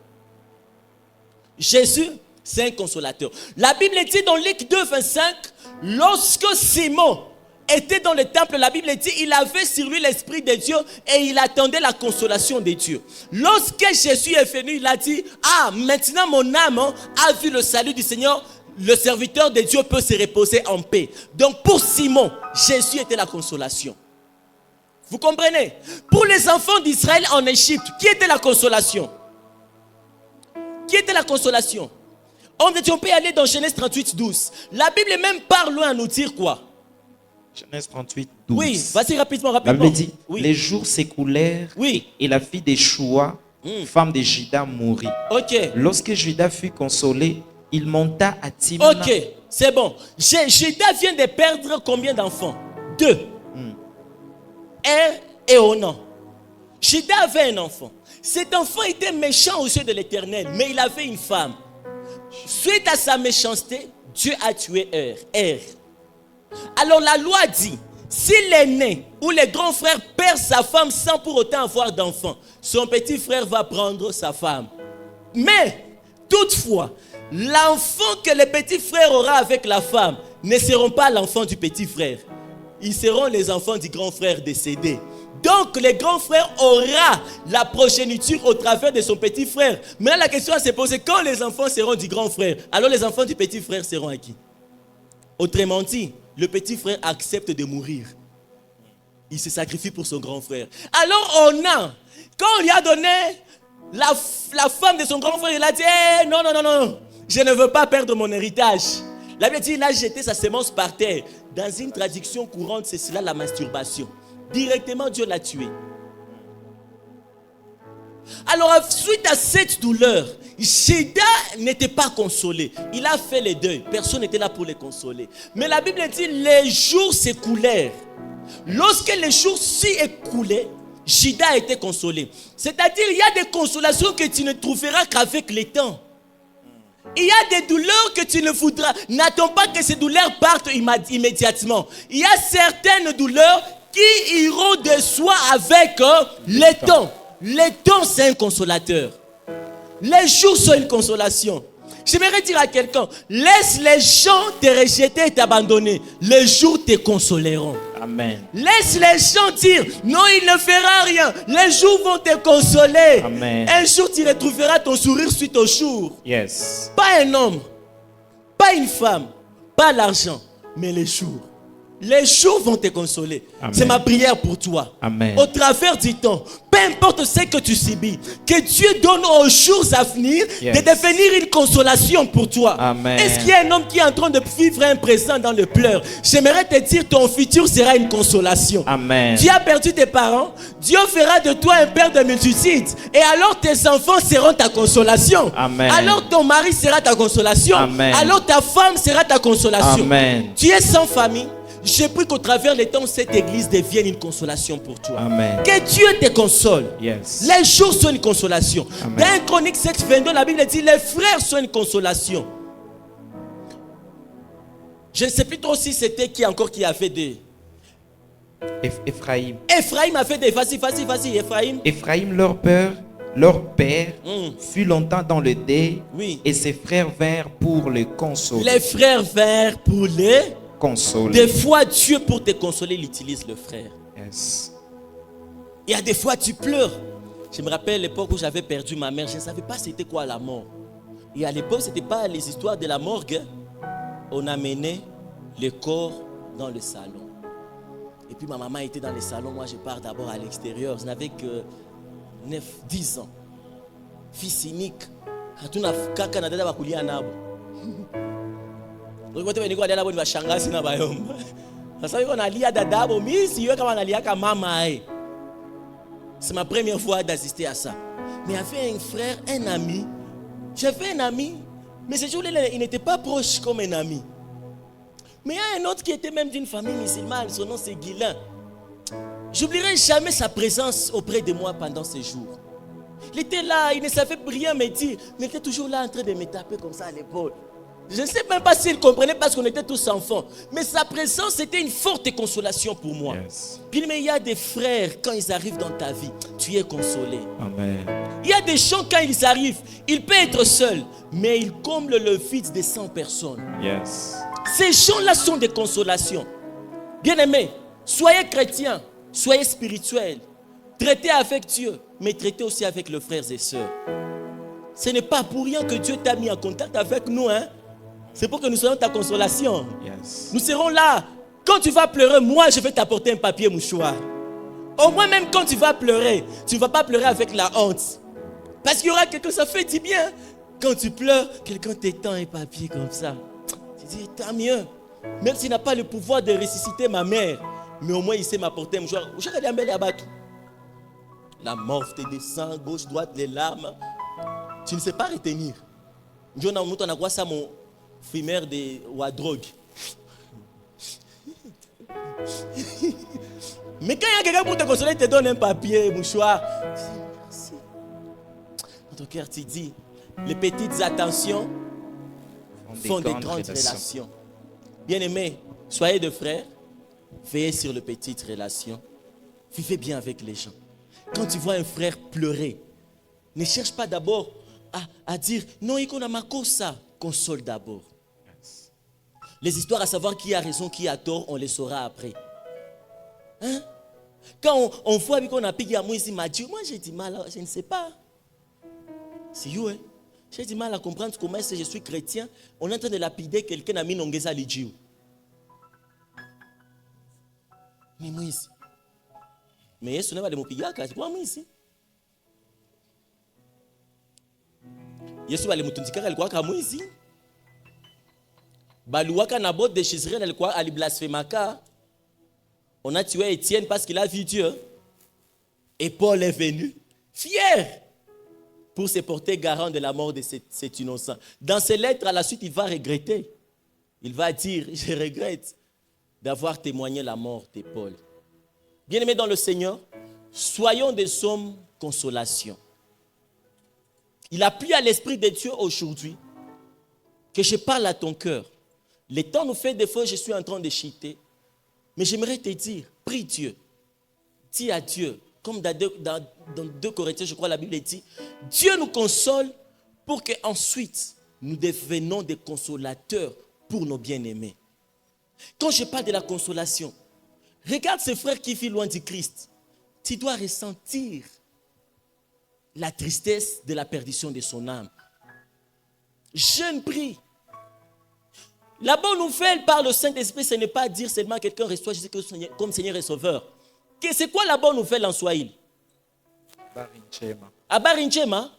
Jésus, c'est un consolateur. La Bible dit dans Luc 2, 25, lorsque Simon était dans le temple, la Bible dit, il avait sur lui l'Esprit de Dieu et il attendait la consolation de Dieu. Lorsque Jésus est venu, il a dit, ah, maintenant mon âme a vu le salut du Seigneur. Le serviteur de Dieu peut se reposer en paix. Donc pour Simon, Jésus était la consolation. Vous comprenez? Pour les enfants d'Israël en Égypte, qui était la consolation? Qui était la consolation? On peut aller dans Genèse 38, 12. La Bible même parle loin à nous dire quoi? Genèse 38, 12. Oui, vas-y rapidement. La Bible dit, oui. Les jours s'écoulèrent, oui, et la fille d'Échoua, femme de Juda, mourut. Ok. Lorsque Juda fut consolé, il monta à Timna. Ok, c'est bon. Juda vient de perdre combien d'enfants? 2. Er et Onan. Juda avait un enfant. Cet enfant était méchant aux yeux de l'Éternel, mais il avait une femme. Suite à sa méchanceté, Dieu a tué Er. Alors la loi dit, si l'aîné ou le grand frère perd sa femme sans pour autant avoir d'enfant, son petit frère va prendre sa femme. Mais, toutefois, l'enfant que le petit frère aura avec la femme ne seront pas l'enfant du petit frère. Ils seront les enfants du grand frère décédé. Donc, le grand frère aura la progéniture au travers de son petit frère. Mais la question à se poser, quand les enfants seront du grand frère, alors les enfants du petit frère seront à qui? Autrement dit, le petit frère accepte de mourir. Il se sacrifie pour son grand frère. Alors, quand on lui a donné la femme de son grand frère, il a dit, hey, non, je ne veux pas perdre mon héritage. La Bible dit, il a jeté sa semence par terre. Dans une traduction courante, c'est cela la masturbation. Directement, Dieu l'a tué. Alors, suite à cette douleur, Juda n'était pas consolé. Il a fait le deuil. Personne n'était là pour le consoler. Mais la Bible dit, les jours s'écoulèrent. Lorsque les jours s'y écoulaient, Juda a été consolé. C'est-à-dire, il y a des consolations que tu ne trouveras qu'avec le temps. Il y a des douleurs que tu ne voudras. N'attends pas que ces douleurs partent immédiatement. Il y a certaines douleurs qui iront de soi avec le temps. Le temps, c'est un consolateur. Les jours sont une consolation. J'aimerais dire à quelqu'un, laisse les gens te rejeter et t'abandonner. Les jours te consoleront. Amen. Laisse les gens dire, non, il ne fera rien. Les jours vont te consoler. Amen. Un jour, tu retrouveras ton sourire suite au jour. Yes. Pas un homme, pas une femme, pas l'argent, mais les jours. Les jours vont te consoler. Amen. C'est ma prière pour toi. Amen. Au travers du temps, peu importe ce que tu subis, que Dieu donne aux jours à venir de devenir une consolation pour toi. Amen. Est-ce qu'il y a un homme qui est en train de vivre un présent dans le pleur? J'aimerais te dire, ton futur sera une consolation. Amen. Tu as perdu tes parents, Dieu fera de toi un père de multitudes. Et alors tes enfants seront ta consolation. Amen. Alors ton mari sera ta consolation. Amen. Alors ta femme sera ta consolation. Amen. Tu es sans famille. Je prie qu'au travers des temps, cette église devienne une consolation pour toi. Amen. Que Dieu te console. Yes. Les jours sont une consolation. Amen. Dans 1 Chronique 7, 22, la Bible dit les frères sont une consolation. Je ne sais plus trop si c'était qui encore qui a fait des... Ephraïm. Ephraïm a fait des... Vas-y, Ephraïm. Ephraïm, leur père, fut longtemps dans le deuil, Oui. et ses frères vinrent pour le consoler. Les frères vinrent pour les... Consoler. Des fois, Dieu, pour te consoler, il utilise le frère. Yes. Il y a des fois, tu pleures. Je me rappelle l'époque où j'avais perdu ma mère. Je ne savais pas c'était quoi la mort. Et à l'époque, ce n'était pas les histoires de la morgue. On amenait le corps dans le salon. Et puis ma maman était dans le salon. Moi, je pars d'abord à l'extérieur. Je n'avais que 9-10 ans. Fils unique. C'est ma première fois d'assister à ça. Mais il y avait un frère, un ami. J'avais un ami, mais ce jour-là, il n'était pas proche comme un ami. Mais il y a un autre qui était même d'une famille musulmane, son nom c'est Guilain. J'oublierai jamais sa présence auprès de moi pendant ces jours. Il était là, il ne savait rien me dire, mais il était toujours là en train de me taper comme ça à l'épaule. Je ne sais même pas s'il comprenait parce qu'on était tous enfants. Mais sa présence était une forte consolation pour moi. Yes. Puis, mais il y a des frères, quand ils arrivent dans ta vie, tu es consolé. Amen. Il y a des gens, quand ils arrivent, ils peuvent être seuls, mais ils comblent le vide de 100 personnes. Yes. Ces gens-là sont des consolations. Bien-aimés, soyez chrétiens, soyez spirituels. Traitez avec Dieu, mais traitez aussi avec les frères et sœurs. Ce n'est pas pour rien que Dieu t'a mis en contact avec nous, hein. C'est pour que nous soyons ta consolation. Yes. Nous serons là. Quand tu vas pleurer, moi, je vais t'apporter un papier mouchoir. Au moins, même quand tu vas pleurer, tu ne vas pas pleurer avec la honte. Parce qu'il y aura quelqu'un, ça fait du bien. Quand tu pleures, quelqu'un t'étend un papier comme ça. Tu dis, tant mieux. Même s'il n'a pas le pouvoir de ressusciter ma mère, mais au moins, il sait m'apporter un mouchoir. La mort te descend, gauche, droite, les larmes. Tu ne sais pas retenir. Je n'ai pas ça, mon primaire de ou drogue. Mais quand il y a quelqu'un pour te consoler, il te donne un papier, un mouchoir. Merci. Dans ton cœur, tu dis, les petites attentions font des grandes relations. Bien-aimés, soyez de frères, veillez sur les petites relations. Vivez bien avec les gens. Quand tu vois un frère pleurer, ne cherche pas d'abord à dire, non, il a ma cause ça. Console d'abord. Les histoires à savoir qui a raison, qui a tort, on les saura après. Hein? Quand on voit qu'on a payé à moi ici, moi j'ai du mal, je ne sais pas. C'est you, hein? J'ai du mal à comprendre comment est-ce que je suis chrétien. On est en train de lapider quelqu'un à Minongeza Lidjiou. Mais moi ici. Mais ce n'est pas de mon pillage, c'est quoi moi ici? Yesu alimutundikaka alikuwa kama ici. Baluaka na botte de Israël alikuwa aliblasphemaka. On a tué Étienne parce qu'il a vu Dieu. Et Paul est venu, fier, pour se porter garant de la mort de cet innocent. Dans ses lettres, à la suite, il va regretter. Il va dire, je regrette d'avoir témoigné la mort de Paul. Bien-aimés dans le Seigneur, soyons des hommes consolation. Il a plu à l'Esprit de Dieu aujourd'hui que je parle à ton cœur. Le temps nous fait des fois, je suis en train de chuter. Mais j'aimerais te dire, prie Dieu. Dis à Dieu, comme dans 2 Corinthiens, je crois la Bible dit, Dieu nous console pour qu'ensuite nous devenions des consolateurs pour nos bien-aimés. Quand je parle de la consolation, regarde ce frère qui vit loin du Christ. Tu dois ressentir la tristesse de la perdition de son âme. Jeune prie. La bonne nouvelle par le Saint-Esprit, ce n'est pas dire seulement quelqu'un reçoit Jésus comme Seigneur et Sauveur. C'est quoi la bonne nouvelle en Swahili? Abarinchema.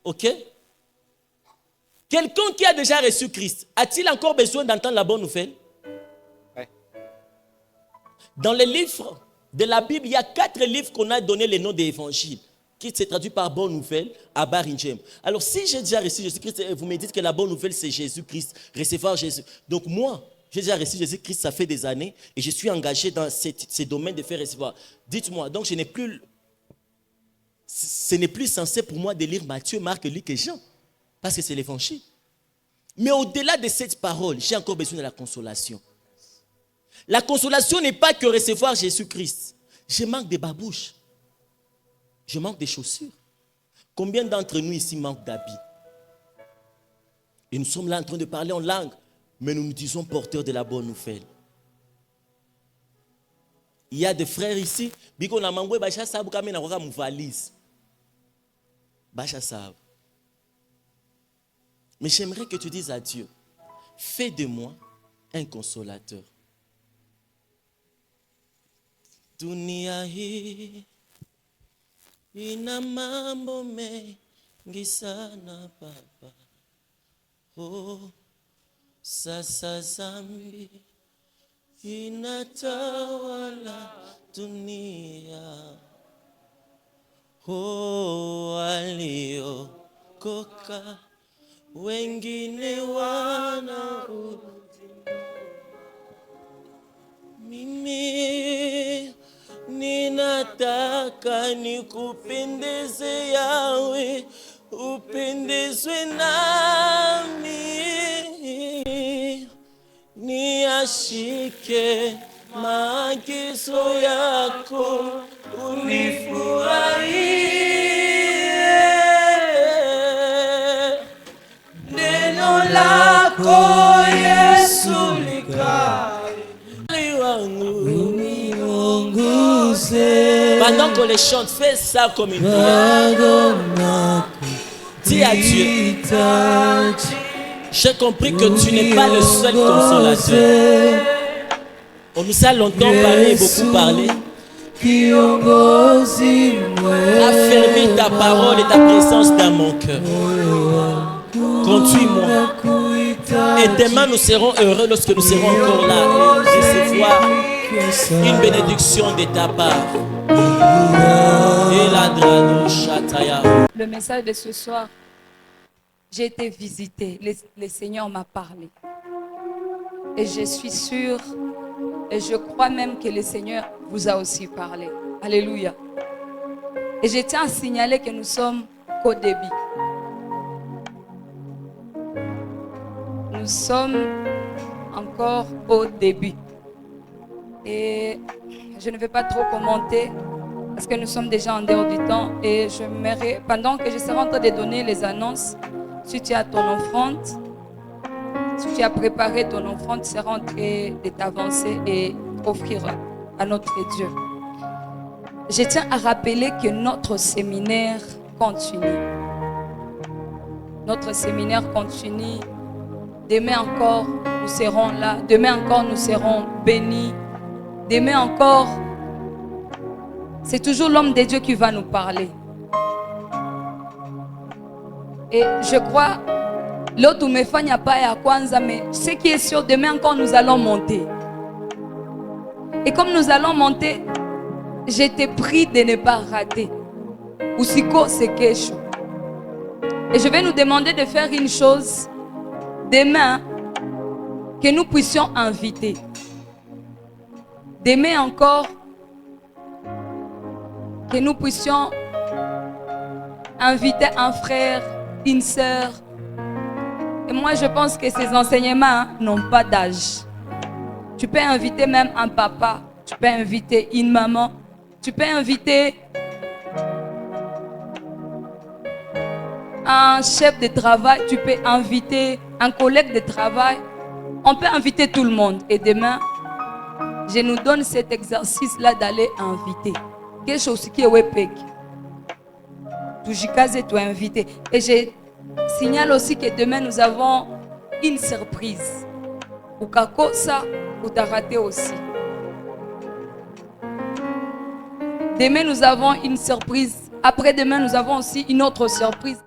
Ok. Quelqu'un qui a déjà reçu Christ, a-t-il encore besoin d'entendre la bonne nouvelle? Oui. Dans les livres de la Bible, il y a 4 livres qu'on a donné les noms des évangiles, qui se traduit par bonne nouvelle, Abarinjem. Alors, si j'ai déjà reçu Jésus-Christ, vous me dites que la bonne nouvelle, c'est Jésus-Christ, recevoir Jésus. Donc, moi, J'ai déjà reçu Jésus-Christ, ça fait des années, et je suis engagé dans ces domaines de faire recevoir. Dites-moi, donc ce n'est plus censé pour moi de lire Matthieu, Marc, Luc et Jean, parce que c'est l'évangile. Mais au-delà de cette parole, j'ai encore besoin de la consolation. La consolation n'est pas que recevoir Jésus-Christ. Je manque de babouches. Je manque de chaussures. Combien d'entre nous ici manquent d'habits? Et nous sommes là en train de parler en langue, mais nous nous disons porteurs de la bonne nouvelle. Il y a des frères ici, biko na mangwe basha sabu kama na kwa mvalise. Basha sabu. Mais j'aimerais que tu dises à Dieu, fais de moi un consolateur. Dunia hii ina mambo mengi sana Baba. Oh, sasa zambi inatawala dunia. Oh, waliokoka wengine wanarudi. Mimi ninataka nikupendeze Yawe, upendezwe nami, niashike maagizo yako, unifurahie. Neno lako Yesu likae uniongoze. Pendant qu'on les chante, fais ça comme une prière. Dis à Dieu, j'ai compris que tu n'es pas le seul consolateur. On nous a longtemps parlé, beaucoup parlé. Affermis ta parole et ta présence dans mon cœur. Conduis-moi. Et demain nous serons heureux lorsque nous serons encore là et recevoir une bénédiction de ta part. Le message de ce soir, j'ai été visité. Le Seigneur m'a parlé. Et je suis sûre, et je crois même que le Seigneur vous a aussi parlé. Alléluia. Et je tiens à signaler que nous sommes qu'au début. Nous sommes encore au début. Et je ne vais pas trop commenter parce que nous sommes déjà en dehors du temps. Et pendant que je serai en train de donner les annonces, si tu as ton offrande, si tu as préparé ton offrande, tu seras en train de t'avancer et offrir à notre Dieu. Je tiens à rappeler que notre séminaire continue. Notre séminaire continue. Demain encore, nous serons là. Demain encore, nous serons bénis. Demain encore, c'est toujours l'homme de Dieu qui va nous parler. Et je crois, l'autre me fait pas ya kwanza, mais ce qui est sûr, demain encore, nous allons monter. Et comme nous allons monter, j'étais pris de ne pas rater. Usiko sekesho. Et je vais nous demander de faire une chose. Demain, que nous puissions inviter. Demain encore, que nous puissions inviter un frère, une sœur. Et moi, je pense que ces enseignements n'ont pas d'âge. Tu peux inviter même un papa, tu peux inviter une maman, tu peux inviter un chef de travail, tu peux inviter un collègue de travail. On peut inviter tout le monde. Et demain, je nous donne cet exercice-là d'aller inviter. Quelque chose qui est wepek. Tujikaze, tu es invité. Et je signale aussi que demain, nous avons une surprise. Ou kakosa, ou t'as raté aussi. Demain, nous avons une surprise. Après-demain, nous avons aussi une autre surprise.